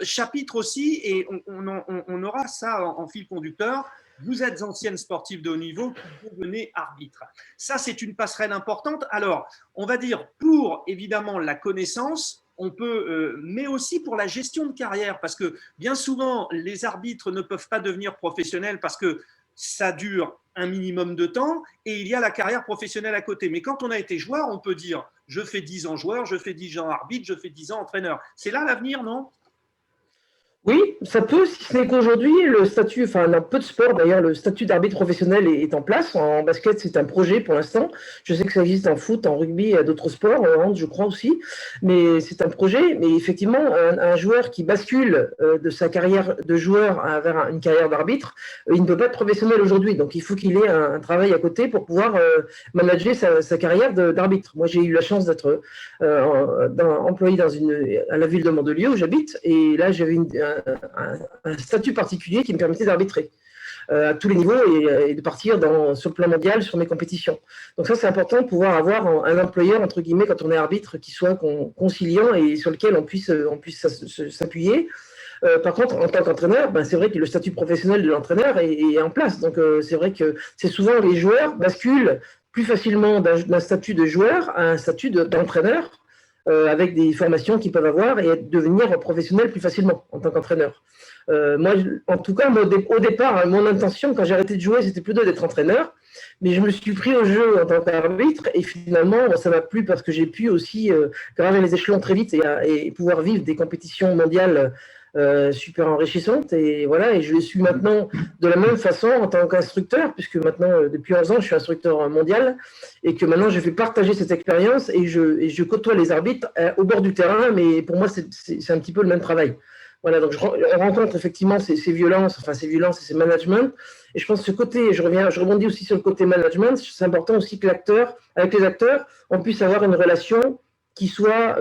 Chapitre aussi, et on aura ça en fil conducteur. Vous êtes ancienne sportive de haut niveau, vous devenez arbitre. Ça, c'est une passerelle importante. Alors, on va dire pour, évidemment, la connaissance, on peut, mais aussi pour la gestion de carrière, parce que bien souvent, les arbitres ne peuvent pas devenir professionnels parce que ça dure un minimum de temps et il y a la carrière professionnelle à côté. Mais quand on a été joueur, on peut dire « je fais 10 ans joueur, je fais 10 ans arbitre, je fais 10 ans entraîneur ». C'est là l'avenir, non ? Oui, ça peut, si ce n'est qu'aujourd'hui, le statut, enfin, dans peu de sports d'ailleurs, le statut d'arbitre professionnel est en place. En basket, c'est un projet pour l'instant. Je sais que ça existe en foot, en rugby et à d'autres sports, en hand, je crois aussi. Mais c'est un projet. Mais effectivement, un joueur qui bascule de sa carrière de joueur vers une carrière d'arbitre, il ne peut pas être professionnel aujourd'hui. Donc, il faut qu'il ait un travail à côté pour pouvoir manager sa carrière d'arbitre. Moi, j'ai eu la chance d'être employé à la ville de Mandelieu où j'habite. Et là, j'avais un statut particulier qui me permettait d'arbitrer à tous les niveaux et de partir sur le plan mondial sur mes compétitions. Donc ça, c'est important de pouvoir avoir un employeur, entre guillemets, quand on est arbitre, qui soit conciliant et sur lequel on puisse s'appuyer. Par contre, en tant qu'entraîneur, c'est vrai que le statut professionnel de l'entraîneur est en place. Donc c'est vrai que c'est souvent les joueurs basculent plus facilement d'un statut de joueur à un statut d'entraîneur, avec des formations qu'ils peuvent avoir et devenir professionnel plus facilement en tant qu'entraîneur. Moi, en tout cas, au départ, mon intention, quand j'ai arrêté de jouer, c'était plutôt d'être entraîneur. Mais je me suis pris au jeu en tant qu'arbitre et finalement, ça m'a plu parce que j'ai pu aussi gravir les échelons très vite et pouvoir vivre des compétitions mondiales super enrichissantes. Et voilà, et je le suis maintenant de la même façon en tant qu'instructeur, puisque maintenant, depuis 11 ans, je suis instructeur mondial et que maintenant, je fais partager cette expérience et je côtoie les arbitres au bord du terrain, mais pour moi, c'est un petit peu le même travail. Voilà, donc on rencontre effectivement ces violences et ces managements. Et je pense que ce côté, je rebondis aussi sur le côté management, c'est important aussi que avec les acteurs, on puisse avoir une relation qui soit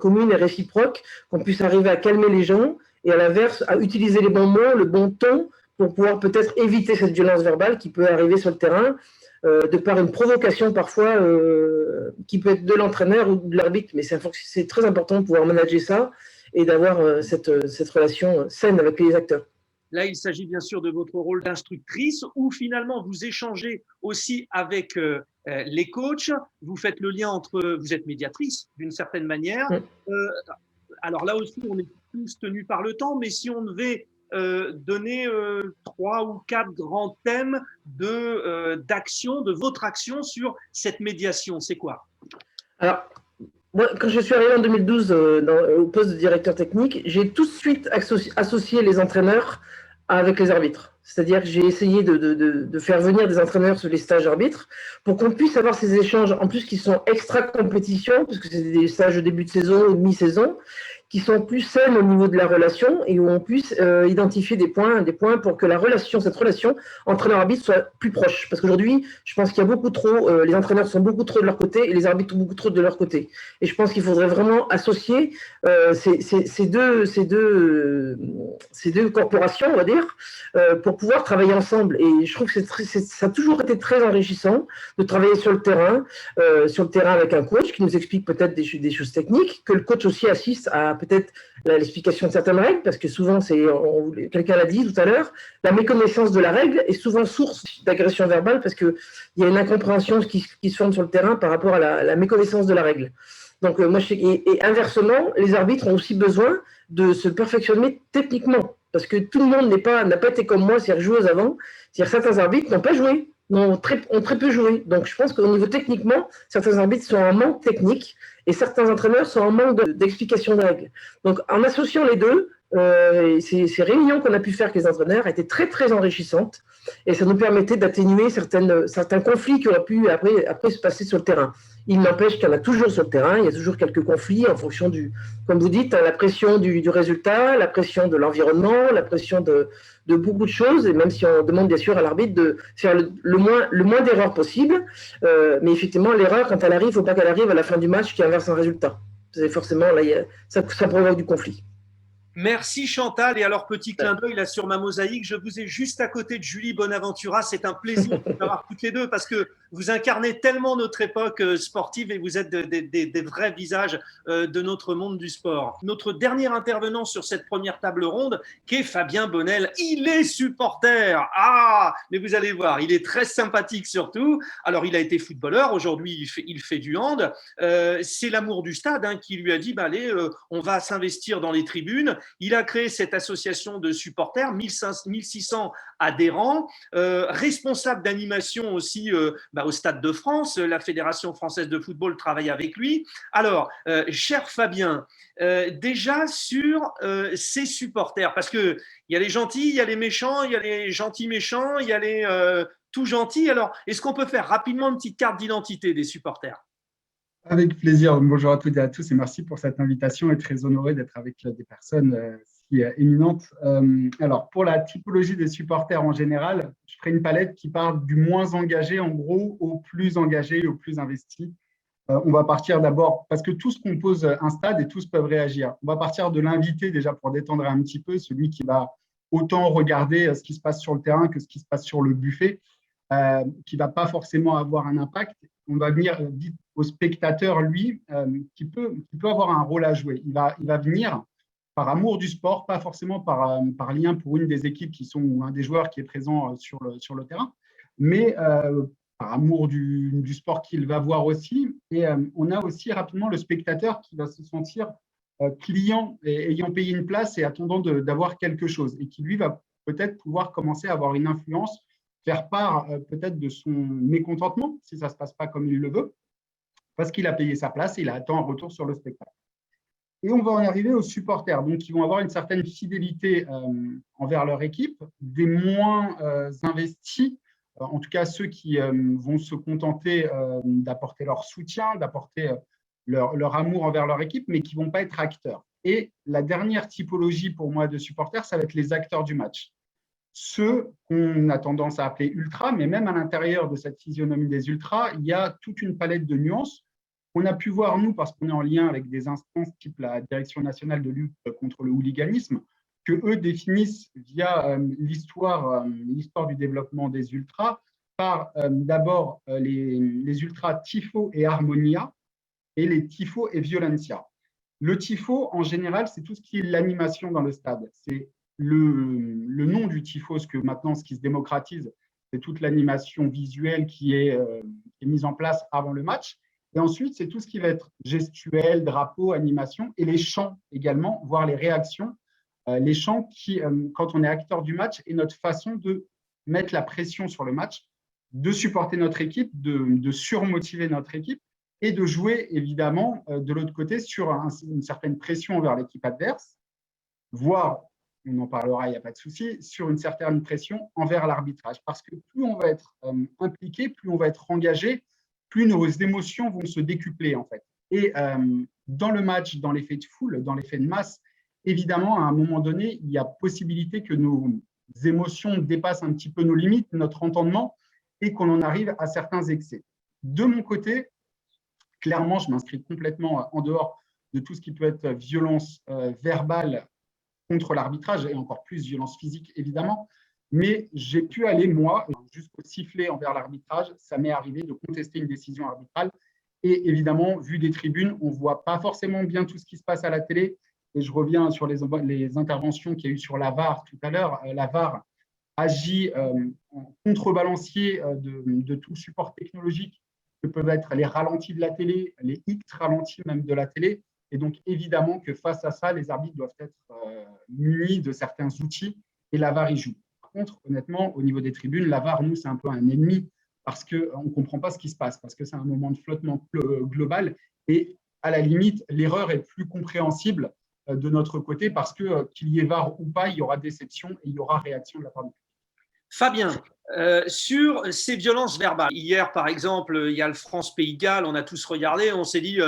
commune et réciproque, qu'on puisse arriver à calmer les gens et à l'inverse, à utiliser les bons mots, le bon ton, pour pouvoir peut-être éviter cette violence verbale qui peut arriver sur le terrain, de par une provocation parfois qui peut être de l'entraîneur ou de l'arbitre. Mais c'est très important de pouvoir manager ça et d'avoir cette relation saine avec les acteurs. Là, il s'agit bien sûr de votre rôle d'instructrice où finalement vous échangez aussi avec les coachs. Vous faites le lien vous êtes médiatrice d'une certaine manière. Alors là aussi, on est tous tenus par le temps, mais si on devait donner 3 ou 4 grands thèmes d'action, de votre action sur cette médiation, c'est quoi? Alors, moi, quand je suis arrivé en 2012 au poste de directeur technique, j'ai tout de suite associé les entraîneurs avec les arbitres. C'est-à-dire que j'ai essayé de faire venir des entraîneurs sur les stages arbitres pour qu'on puisse avoir ces échanges, en plus qui sont extra-compétition, parce que c'est des stages de début de saison ou de mi-saison, qui sont plus saines au niveau de la relation et où on puisse identifier des points pour que cette relation entraîneur-arbitre soit plus proche. Parce qu'aujourd'hui, je pense qu'il y a beaucoup trop, les entraîneurs sont beaucoup trop de leur côté et les arbitres beaucoup trop de leur côté. Et je pense qu'il faudrait vraiment associer ces deux corporations, on va dire, pour pouvoir travailler ensemble. Et je trouve que ça a toujours été très enrichissant de travailler sur le terrain avec un coach qui nous explique peut-être des choses techniques, que le coach aussi assiste à peut-être l'explication de certaines règles, parce que souvent, quelqu'un l'a dit tout à l'heure, la méconnaissance de la règle est souvent source d'agression verbale, parce qu'il y a une incompréhension qui se forme sur le terrain par rapport à la méconnaissance de la règle. Donc, et inversement, les arbitres ont aussi besoin de se perfectionner techniquement, parce que tout le monde n'a pas été comme moi, c'est-à-dire joueuse avant, c'est-à-dire certains arbitres n'ont pas joué, ont très peu joué. Donc, je pense qu'au niveau techniquement, certains arbitres sont en manque technique et certains entraîneurs sont en manque d'explication de règles. Donc, en associant les deux, ces réunions qu'on a pu faire avec les entraîneurs étaient très, très enrichissantes et ça nous permettait d'atténuer certains conflits qui auraient pu après se passer sur le terrain. Il n'empêche qu'il y en a toujours sur le terrain, il y a toujours quelques conflits en fonction comme vous dites, la pression du résultat, la pression de l'environnement, la pression de beaucoup de choses, et même si on demande bien sûr à l'arbitre de faire le moins d'erreurs possible, mais effectivement l'erreur, quand elle arrive, il ne faut pas qu'elle arrive à la fin du match qui inverse un résultat. C'est forcément, là, ça provoque du conflit. Merci Chantal. Et alors, petit clin d'œil là sur ma mosaïque, je vous ai juste à côté de Julie Bonaventura. C'est un plaisir de vous avoir toutes les deux parce que vous incarnez tellement notre époque sportive et vous êtes des vrais visages de notre monde du sport. Notre dernier intervenant sur cette première table ronde, qui est Fabien Bonnel, il est supporter. Ah, mais vous allez voir, il est très sympathique surtout. Alors, il a été footballeur. Aujourd'hui, il fait du hand. C'est l'amour du stade qui lui a dit, allez, on va s'investir dans les tribunes. Il a créé cette association de supporters, 1600 adhérents, responsable d'animation aussi va au Stade de France. La Fédération française de football travaille avec lui. Alors, cher Fabien, déjà sur ces supporters, parce qu'il y a les gentils, il y a les méchants, il y a les gentils méchants, il y a les tout gentils. Alors, est-ce qu'on peut faire rapidement une petite carte d'identité des supporters? Avec plaisir. Bonjour à toutes et à tous et merci pour cette invitation et très honoré d'être avec des personnes si éminentes. Alors, pour la typologie des supporters en général, je ferai une palette qui part du moins engagé en gros au plus engagé, au plus investi. On va partir d'abord, parce que tous composent un stade et tous peuvent réagir. On va partir de l'invité déjà pour détendre un petit peu, celui qui va autant regarder ce qui se passe sur le terrain que ce qui se passe sur le buffet, qui ne va pas forcément avoir un impact. On va venir au spectateur, lui, qui peut avoir un rôle à jouer. Il va venir par amour du sport, pas forcément par lien pour une des équipes qui sont ou un des joueurs qui est présent sur le terrain, mais par amour du sport qu'il va voir aussi. Et on a aussi rapidement le spectateur qui va se sentir client et ayant payé une place et attendant d'avoir quelque chose et qui, lui, va peut-être pouvoir commencer à avoir une influence, faire part peut-être de son mécontentement si ça ne se passe pas comme il le veut, parce qu'il a payé sa place et il attend un retour sur le spectacle. Et on va en arriver aux supporters, donc qui vont avoir une certaine fidélité envers leur équipe, des moins investis, en tout cas ceux qui vont se contenter d'apporter leur soutien, d'apporter leur amour envers leur équipe, mais qui ne vont pas être acteurs. Et la dernière typologie pour moi de supporters, ça va être les acteurs du match. Ceux qu'on a tendance à appeler ultras, mais même à l'intérieur de cette physionomie des ultras, il y a toute une palette de nuances qu'on a pu voir, nous, parce qu'on est en lien avec des instances type la Direction nationale de lutte contre le hooliganisme, que eux définissent via l'histoire du développement des ultras par d'abord les ultras Tifo et Harmonia et les Tifo et Violencia. Le Tifo, en général, c'est tout ce qui est l'animation dans le stade. C'est le nom du tifo, ce qui se démocratise, c'est toute l'animation visuelle qui est mise en place avant le match. Et ensuite, c'est tout ce qui va être gestuel, drapeau, animation, et les chants également, voire les réactions. Les chants qui, quand on est acteur du match, est notre façon de mettre la pression sur le match, de supporter notre équipe, de surmotiver notre équipe et de jouer évidemment de l'autre côté sur une certaine pression envers l'équipe adverse, voire, on en parlera, il n'y a pas de souci, sur une certaine pression envers l'arbitrage. Parce que plus on va être impliqué, plus on va être engagé, plus nos émotions vont se décupler en fait. Et dans le match, dans l'effet de foule, dans l'effet de masse, évidemment, à un moment donné, il y a possibilité que nos émotions dépassent un petit peu nos limites, notre entendement, et qu'on en arrive à certains excès. De mon côté, clairement, je m'inscris complètement en dehors de tout ce qui peut être violence verbale contre l'arbitrage, et encore plus violence physique, évidemment. Mais j'ai pu aller, moi, jusqu'au sifflet envers l'arbitrage. Ça m'est arrivé de contester une décision arbitrale. Et évidemment, vu des tribunes, on ne voit pas forcément bien tout ce qui se passe à la télé. Et je reviens sur les interventions qu'il y a eu sur la VAR tout à l'heure. La VAR agit en contrebalancier de tout support technologique que peuvent être les ralentis de la télé, les X ralentis même de la télé. Et donc, évidemment que face à ça, les arbitres doivent être munis de certains outils et la VAR y joue. Par contre, honnêtement, au niveau des tribunes, la VAR, nous, c'est un peu un ennemi parce qu'on ne comprend pas ce qui se passe, parce que c'est un moment de flottement global et à la limite, l'erreur est plus compréhensible de notre côté parce que qu'il y ait VAR ou pas, il y aura déception et il y aura réaction de la part du public. Fabien, sur ces violences verbales, hier par exemple, il y a le France-Pays de Galles, on a tous regardé, on s'est dit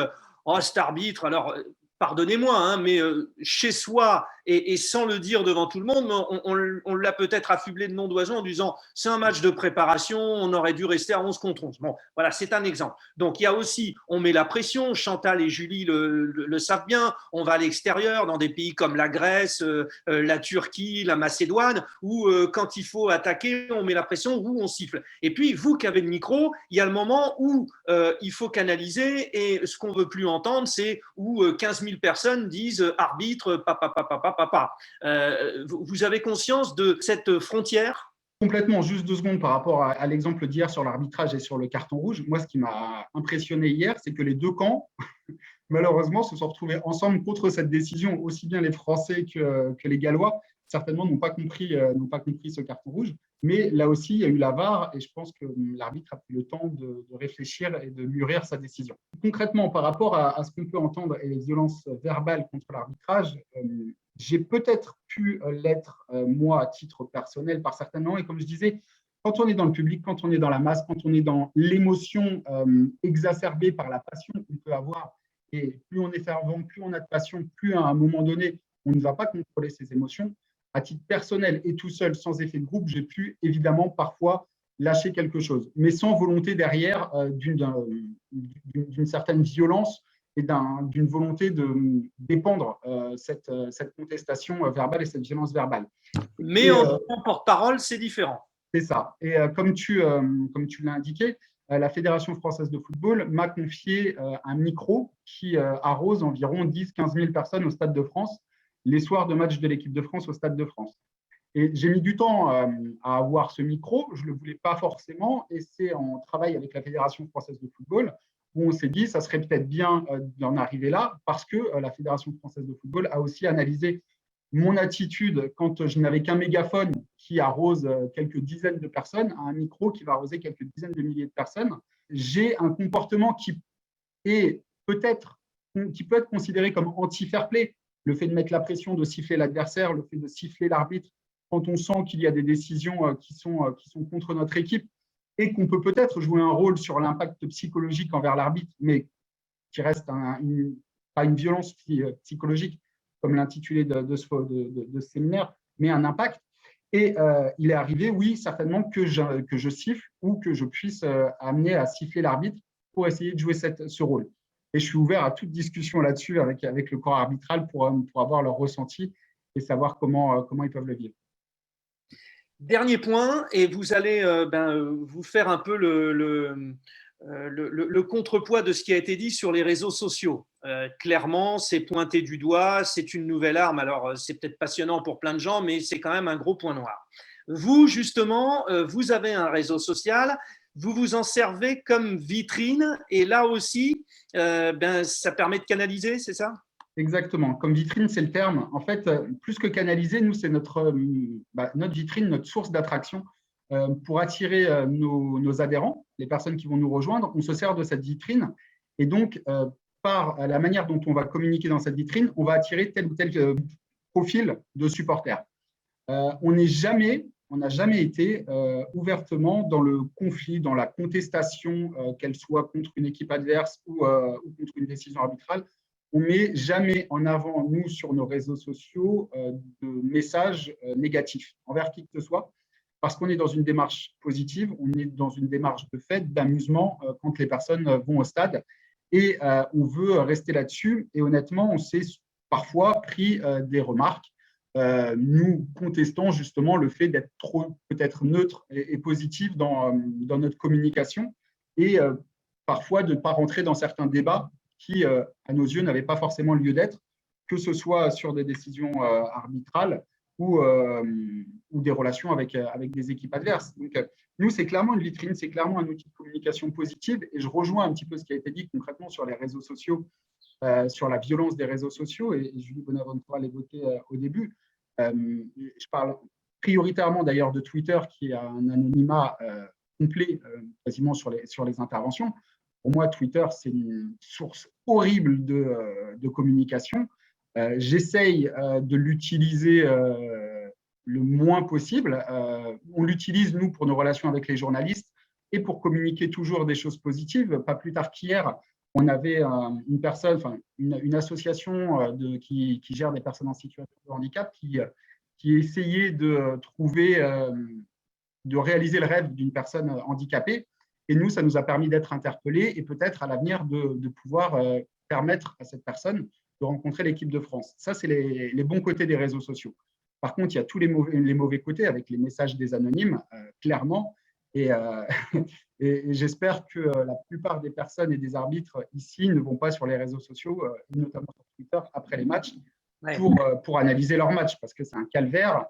oh, cet arbitre, alors pardonnez-moi, hein, mais chez soi et sans le dire devant tout le monde, on l'a peut-être affublé de nom d'oiseau en disant c'est un match de préparation, on aurait dû rester à 11 contre 11. Bon, voilà, c'est un exemple. Donc il y a aussi, on met la pression, Chantal et Julie le savent bien, on va à l'extérieur dans des pays comme la Grèce, la Turquie, la Macédoine, où quand il faut attaquer, on met la pression, où on siffle. Et puis vous qui avez le micro, il y a le moment où il faut canaliser et ce qu'on ne veut plus entendre, c'est où 15 000 personnes disent arbitre, papa. Vous avez conscience de cette frontière ? Complètement, juste 2 secondes par rapport à l'exemple d'hier sur l'arbitrage et sur le carton rouge. Moi, ce qui m'a impressionné hier, c'est que les 2 camps malheureusement, se sont retrouvés ensemble contre cette décision. Aussi bien les Français que les Gallois, certainement, n'ont pas compris ce carton rouge. Mais là aussi, il y a eu la VAR et je pense que l'arbitre a pris le temps de réfléchir et de mûrir sa décision. Concrètement, par rapport à ce qu'on peut entendre et les violences verbales contre l'arbitrage, j'ai peut-être pu l'être, moi, à titre personnel, par certains moments. Et comme je disais, quand on est dans le public, quand on est dans la masse, quand on est dans l'émotion exacerbée par la passion qu'on peut avoir, et plus on est fervent, plus on a de passion, plus à un moment donné, on ne va pas contrôler ses émotions. À titre personnel et tout seul, sans effet de groupe, j'ai pu évidemment parfois lâcher quelque chose, mais sans volonté derrière d'une certaine violence et d'une volonté de d'épandre cette contestation verbale et cette violence verbale. Mais en porte-parole, c'est différent. C'est ça. Et comme tu l'as indiqué, la Fédération française de football m'a confié un micro qui arrose environ 10-15 000 personnes au Stade de France, les soirs de match de l'équipe de France au Stade de France. Et j'ai mis du temps à avoir ce micro, je ne le voulais pas forcément, et c'est en travail avec la Fédération française de football où on s'est dit ça serait peut-être bien d'en arriver là, parce que la Fédération française de football a aussi analysé mon attitude quand je n'avais qu'un mégaphone qui arrose quelques dizaines de personnes à un micro qui va arroser quelques dizaines de milliers de personnes. J'ai un comportement qui peut être considéré comme anti-fair play. Le fait de mettre la pression, de siffler l'adversaire, le fait de siffler l'arbitre quand on sent qu'il y a des décisions qui sont contre notre équipe et qu'on peut-être jouer un rôle sur l'impact psychologique envers l'arbitre, mais qui reste pas une violence psychologique comme l'intitulé de ce séminaire, mais un impact. Et il est arrivé, oui, certainement que je siffle ou que je puisse amener à siffler l'arbitre pour essayer de jouer ce rôle. Et je suis ouvert à toute discussion là-dessus avec le corps arbitral pour avoir leur ressenti et savoir comment ils peuvent le vivre. Dernier point, et vous allez vous faire un peu le contrepoids de ce qui a été dit sur les réseaux sociaux. Clairement, c'est pointé du doigt, c'est une nouvelle arme. Alors, c'est peut-être passionnant pour plein de gens, mais c'est quand même un gros point noir. Vous, justement, vous avez un réseau social, vous vous en servez comme vitrine, et là aussi, ça permet de canaliser, c'est ça ? Exactement. Comme vitrine, c'est le terme. En fait, plus que canaliser, nous, c'est notre vitrine, notre source d'attraction pour attirer nos adhérents, les personnes qui vont nous rejoindre. On se sert de cette vitrine et donc, par la manière dont on va communiquer dans cette vitrine, on va attirer tel ou tel profil de supporters. On n'a jamais été ouvertement dans le conflit, dans la contestation, qu'elle soit contre une équipe adverse ou contre une décision arbitrale. On ne met jamais en avant, nous, sur nos réseaux sociaux, de messages négatifs envers qui que ce soit, parce qu'on est dans une démarche positive, on est dans une démarche de fête, d'amusement quand les personnes vont au stade. Et on veut rester là-dessus. Et honnêtement, on s'est parfois pris des remarques, nous contestant justement le fait d'être trop peut-être neutre et positif dans notre communication et parfois de ne pas rentrer dans certains débats qui, à nos yeux, n'avaient pas forcément lieu d'être, que ce soit sur des décisions arbitrales ou des relations avec des équipes adverses. Donc, nous, c'est clairement une vitrine, c'est clairement un outil de communication positive. Et je rejoins un petit peu ce qui a été dit concrètement sur les réseaux sociaux, sur la violence des réseaux sociaux. Et Julie Bonaventura l'évoquait au début. Je parle prioritairement d'ailleurs de Twitter, qui a un anonymat complet quasiment sur les interventions. Pour moi, Twitter, c'est une source horrible de communication. J'essaye de l'utiliser le moins possible. On l'utilise, nous, pour nos relations avec les journalistes et pour communiquer toujours des choses positives. Pas plus tard qu'hier, on avait une personne, une association qui gère des personnes en situation de handicap qui essayait de réaliser le rêve d'une personne handicapée. Et nous, ça nous a permis d'être interpellés et peut-être à l'avenir de pouvoir permettre à cette personne de rencontrer l'équipe de France. Ça, c'est les bons côtés des réseaux sociaux. Par contre, il y a tous les mauvais côtés avec les messages des anonymes, clairement. Et j'espère que la plupart des personnes et des arbitres ici ne vont pas sur les réseaux sociaux, notamment sur Twitter, après les matchs, Ouais. pour analyser leur match, parce que c'est un calvaire.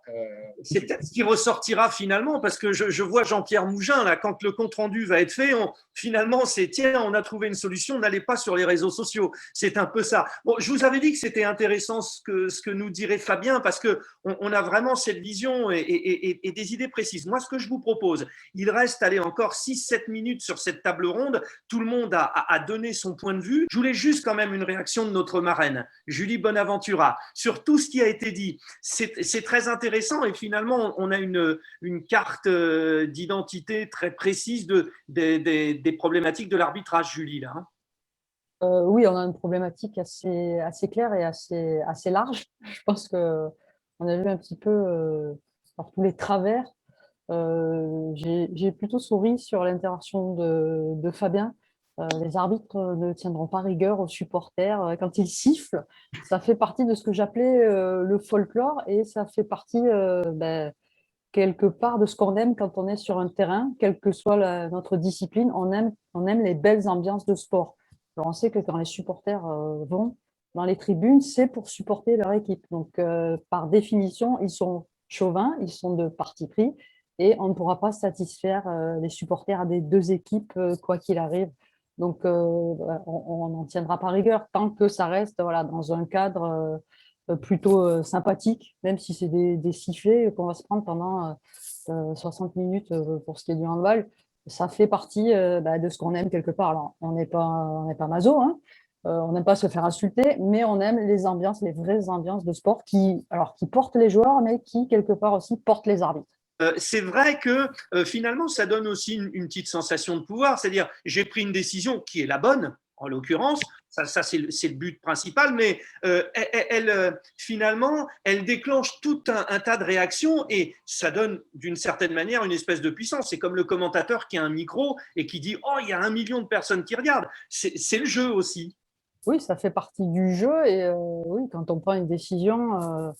C'est peut-être ce qui ressortira finalement, parce que je vois Jean-Pierre Mougin, là, quand le compte-rendu va être fait, finalement, c'est tiens, on a trouvé une solution, n'allez pas sur les réseaux sociaux. C'est un peu ça. Bon, je vous avais dit que c'était intéressant ce que nous dirait Fabien, parce qu'on a vraiment cette vision et des idées précises. Moi, ce que je vous propose, il reste allez, encore 6-7 minutes sur cette table ronde. Tout le monde a donné son point de vue. Je voulais juste quand même une réaction de notre marraine, Julie Bonaventura, sur tout ce qui a été dit. C'est très intéressant et finalement, on a une carte d'identité très précise des problématiques de l'arbitrage, Julie, là. Oui, on a une problématique assez claire et assez large. Je pense qu'on a vu un petit peu par tous les travers. J'ai plutôt souri sur l'intervention de Fabien. Les arbitres ne tiendront pas rigueur aux supporters quand ils sifflent. Ça fait partie de ce que j'appelais le folklore et ça fait partie quelque part de ce qu'on aime quand on est sur un terrain, quelle que soit notre discipline. On aime les belles ambiances de sport. Alors on sait que quand les supporters vont dans les tribunes, c'est pour supporter leur équipe. Donc, par définition, ils sont chauvins, ils sont de parti pris et on ne pourra pas satisfaire les supporters des deux équipes, quoi qu'il arrive. Donc, on n'en tiendra pas rigueur tant que ça reste dans un cadre plutôt sympathique, même si c'est des sifflets qu'on va se prendre pendant 60 minutes pour ce qui est du handball. Ça fait partie de ce qu'on aime quelque part. Alors, on n'est pas maso, hein. On n'aime pas se faire insulter, mais on aime les ambiances, les vraies ambiances de sport qui portent les joueurs, mais qui, quelque part aussi, portent les arbitres. C'est vrai que finalement, ça donne aussi une petite sensation de pouvoir, c'est-à-dire j'ai pris une décision qui est la bonne, en l'occurrence, ça c'est le but principal, mais finalement, elle déclenche tout un tas de réactions et ça donne d'une certaine manière une espèce de puissance. C'est comme le commentateur qui a un micro et qui dit « Oh, il y a 1 million de personnes qui regardent ». C'est le jeu aussi. Oui, ça fait partie du jeu et oui, quand on prend une décision,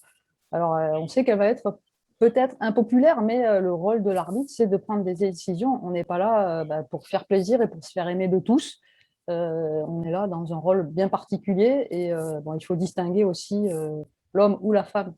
on sait qu'elle va être peut-être impopulaire, mais le rôle de l'arbitre, c'est de prendre des décisions. On n'est pas là pour faire plaisir et pour se faire aimer de tous. On est là dans un rôle bien particulier et il faut distinguer aussi l'homme ou la femme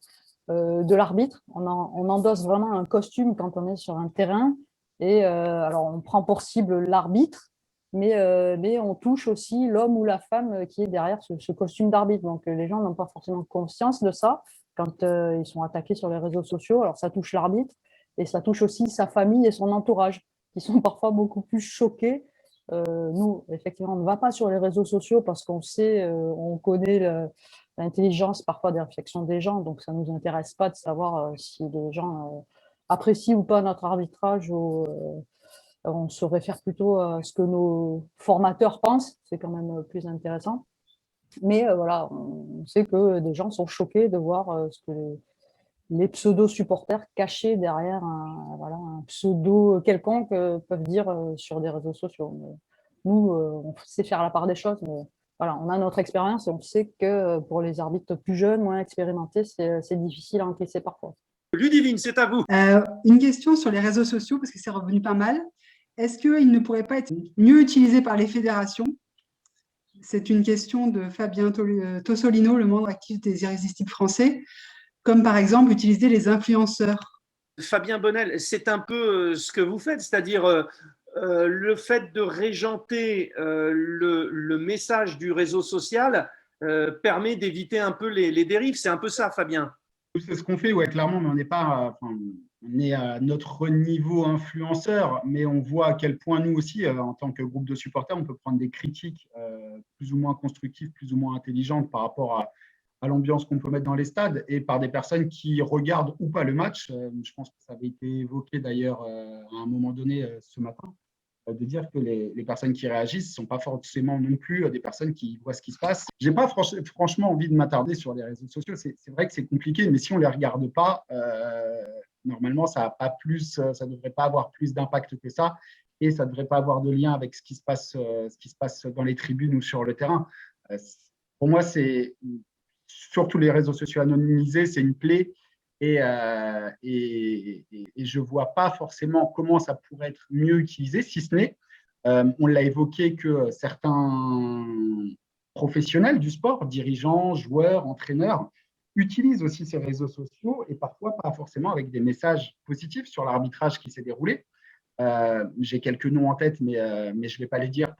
de l'arbitre. On endosse vraiment un costume quand on est sur un terrain et alors on prend pour cible l'arbitre, mais on touche aussi l'homme ou la femme qui est derrière ce costume d'arbitre. Donc les gens n'ont pas forcément conscience de ça quand ils sont attaqués sur les réseaux sociaux. Alors ça touche l'arbitre et ça touche aussi sa famille et son entourage qui sont parfois beaucoup plus choqués. Nous, effectivement, on ne va pas sur les réseaux sociaux parce qu'on sait, on connaît l'intelligence parfois des réflexions des gens, donc ça ne nous intéresse pas de savoir si les gens apprécient ou pas notre arbitrage. On se réfère plutôt à ce que nos formateurs pensent, c'est quand même plus intéressant. Mais on sait que des gens sont choqués de voir ce que les pseudo-supporters cachés derrière un pseudo quelconque peuvent dire sur des réseaux sociaux. Mais nous, on sait faire la part des choses, mais on a notre expérience et on sait que pour les arbitres plus jeunes, moins expérimentés, c'est difficile à encaisser parfois. Ludivine, c'est à vous. Une question sur les réseaux sociaux, parce que c'est revenu pas mal. Est-ce qu'ils ne pourraient pas être mieux utilisés par les fédérations? C'est une question de Fabien Tossolino, le membre actif des Irrésistibles français, comme par exemple utiliser les influenceurs. Fabien Bonnel, c'est un peu ce que vous faites, c'est-à-dire le fait de régenter le message du réseau social permet d'éviter un peu les dérives. C'est un peu ça, Fabien. C'est ce qu'on fait, ouais, clairement, mais on n'est pas, on est à notre niveau influenceur, mais on voit à quel point nous aussi, en tant que groupe de supporters, on peut prendre des critiques plus ou moins constructives, plus ou moins intelligentes par rapport à l'ambiance qu'on peut mettre dans les stades et par des personnes qui regardent ou pas le match. Je pense que ça avait été évoqué d'ailleurs à un moment donné ce matin, de dire que les personnes qui réagissent ne sont pas forcément non plus des personnes qui voient ce qui se passe. Je n'ai pas franchement envie de m'attarder sur les réseaux sociaux. C'est vrai que c'est compliqué, mais si on ne les regarde pas, normalement, ça ne devrait pas avoir plus d'impact que ça et ça ne devrait pas avoir de lien avec ce qui se passe dans les tribunes ou sur le terrain. Pour moi, c'est surtout les réseaux sociaux anonymisés, c'est une plaie. Et je ne vois pas forcément comment ça pourrait être mieux utilisé, si ce n'est, on l'a évoqué, que certains professionnels du sport, dirigeants, joueurs, entraîneurs, utilisent aussi ces réseaux sociaux et parfois pas forcément avec des messages positifs sur l'arbitrage qui s'est déroulé. J'ai quelques noms en tête, mais je ne vais pas les dire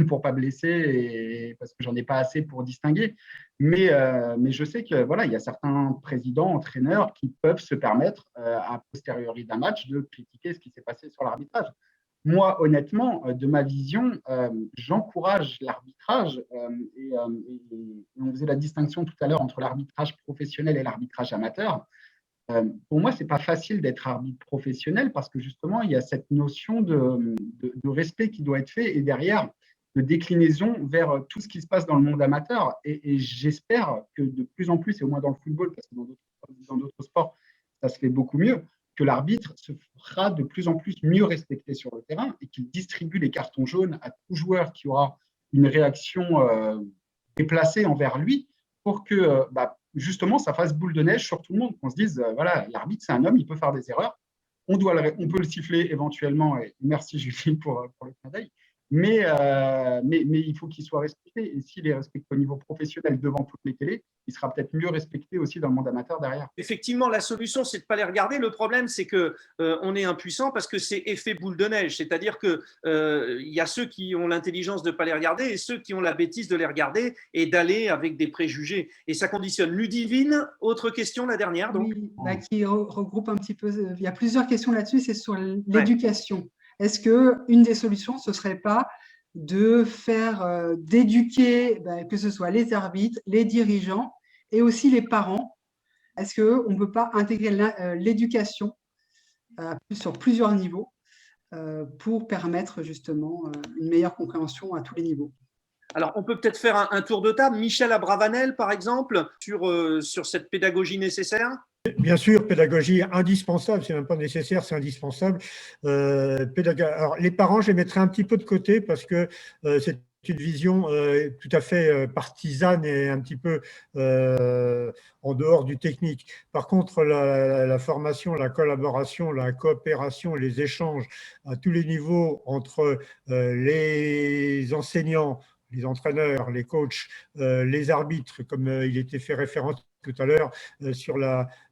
pour pas blesser et parce que j'en ai pas assez pour distinguer. Mais je sais que voilà, il y a certains présidents, entraîneurs qui peuvent se permettre, a posteriori d'un match, de critiquer ce qui s'est passé sur l'arbitrage. Moi, honnêtement, de ma vision, j'encourage l'arbitrage et on faisait la distinction tout à l'heure entre l'arbitrage professionnel et l'arbitrage amateur. Pour moi, ce n'est pas facile d'être arbitre professionnel parce que justement, il y a cette notion de respect qui doit être fait et derrière, de déclinaison vers tout ce qui se passe dans le monde amateur. Et j'espère que de plus en plus, et au moins dans le football, parce que dans d'autres sports, ça se fait beaucoup mieux, que l'arbitre se fera de plus en plus mieux respecté sur le terrain et qu'il distribue les cartons jaunes à tout joueur qui aura une réaction déplacée envers lui pour que justement, ça fasse boule de neige sur tout le monde, qu'on se dise, voilà, l'arbitre, c'est un homme, il peut faire des erreurs, on peut le siffler éventuellement, et merci Julie pour le clin d'œil, mais il faut qu'il soit respecté, et s'il est respecté au niveau professionnel devant toutes les télés, il sera peut-être mieux respecté aussi dans le monde amateur derrière. Effectivement, la solution, c'est de ne pas les regarder. Le problème, c'est qu'on est impuissant parce que c'est effet boule de neige. C'est-à-dire qu'il y a ceux qui ont l'intelligence de ne pas les regarder et ceux qui ont la bêtise de les regarder et d'aller avec des préjugés. Et ça conditionne. Ludivine, autre question, la dernière. Donc. Oui, qui regroupe un petit peu. Il y a plusieurs questions là-dessus, c'est sur l'éducation. Ouais. Est-ce qu'une des solutions, ce ne serait pas de faire, d'éduquer, que ce soit les arbitres, les dirigeants et aussi les parents? Est-ce qu'on ne peut pas intégrer l'éducation sur plusieurs niveaux pour permettre justement une meilleure compréhension à tous les niveaux? Alors, on peut peut-être faire un tour de table. Michel Abravanel, par exemple, sur cette pédagogie nécessaire. Bien sûr, pédagogie indispensable, c'est même pas nécessaire, c'est indispensable. Alors, les parents, je les mettrai un petit peu de côté parce que c'est une vision tout à fait partisane et un petit peu en dehors du technique. Par contre, la formation, la collaboration, la coopération, les échanges à tous les niveaux entre les enseignants, les entraîneurs, les coachs, les arbitres, comme il était fait référence tout à l'heure sur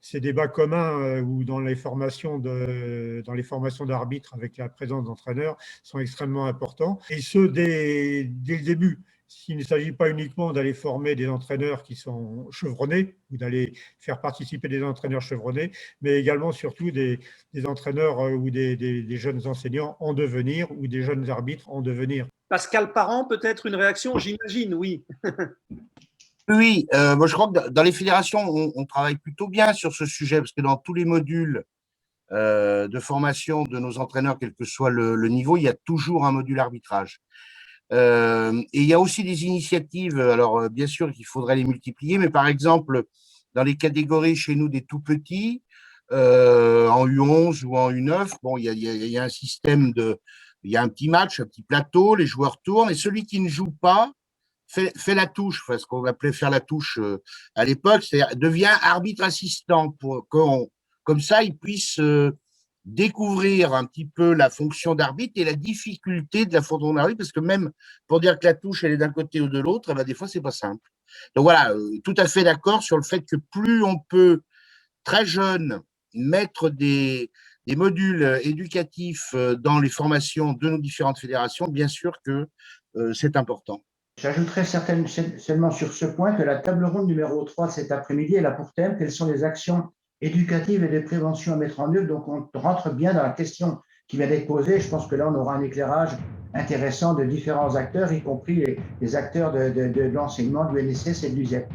ces débats communs ou dans les formations d'arbitres avec la présence d'entraîneurs sont extrêmement importants. Et ce, dès le début. S'il ne s'agit pas uniquement d'aller former des entraîneurs qui sont chevronnés ou d'aller faire participer des entraîneurs chevronnés, mais également surtout des entraîneurs ou des jeunes enseignants en devenir ou des jeunes arbitres en devenir. Pascal Parent, peut-être une réaction, j'imagine, oui. Oui, moi je crois que dans les fédérations, on travaille plutôt bien sur ce sujet, parce que dans tous les modules de formation de nos entraîneurs, quel que soit le niveau, il y a toujours un module arbitrage. Et il y a aussi des initiatives, alors bien sûr qu'il faudrait les multiplier, mais par exemple, dans les catégories chez nous des tout petits, en U11 ou en U9, bon, il y a un système il y a un petit match, un petit plateau, les joueurs tournent, et celui qui ne joue pas fait la touche, enfin, ce qu'on appelait faire la touche à l'époque, c'est-à-dire devient arbitre assistant pour comme ça, il puisse découvrir un petit peu la fonction d'arbitre et la difficulté de la fonction d'arbitre, parce que même pour dire que la touche, elle est d'un côté ou de l'autre, des fois, c'est pas simple. Donc voilà, tout à fait d'accord sur le fait que plus on peut, très jeune, mettre des modules éducatifs dans les formations de nos différentes fédérations, bien sûr que c'est important. J'ajouterais seulement sur ce point que la table ronde numéro 3 cet après-midi, elle a pour thème quelles sont les actions éducatives et de prévention à mettre en œuvre. Donc, on rentre bien dans la question qui vient d'être posée. Je pense que là, on aura un éclairage intéressant de différents acteurs, y compris les acteurs de l'enseignement, du NSS et de l'USEP.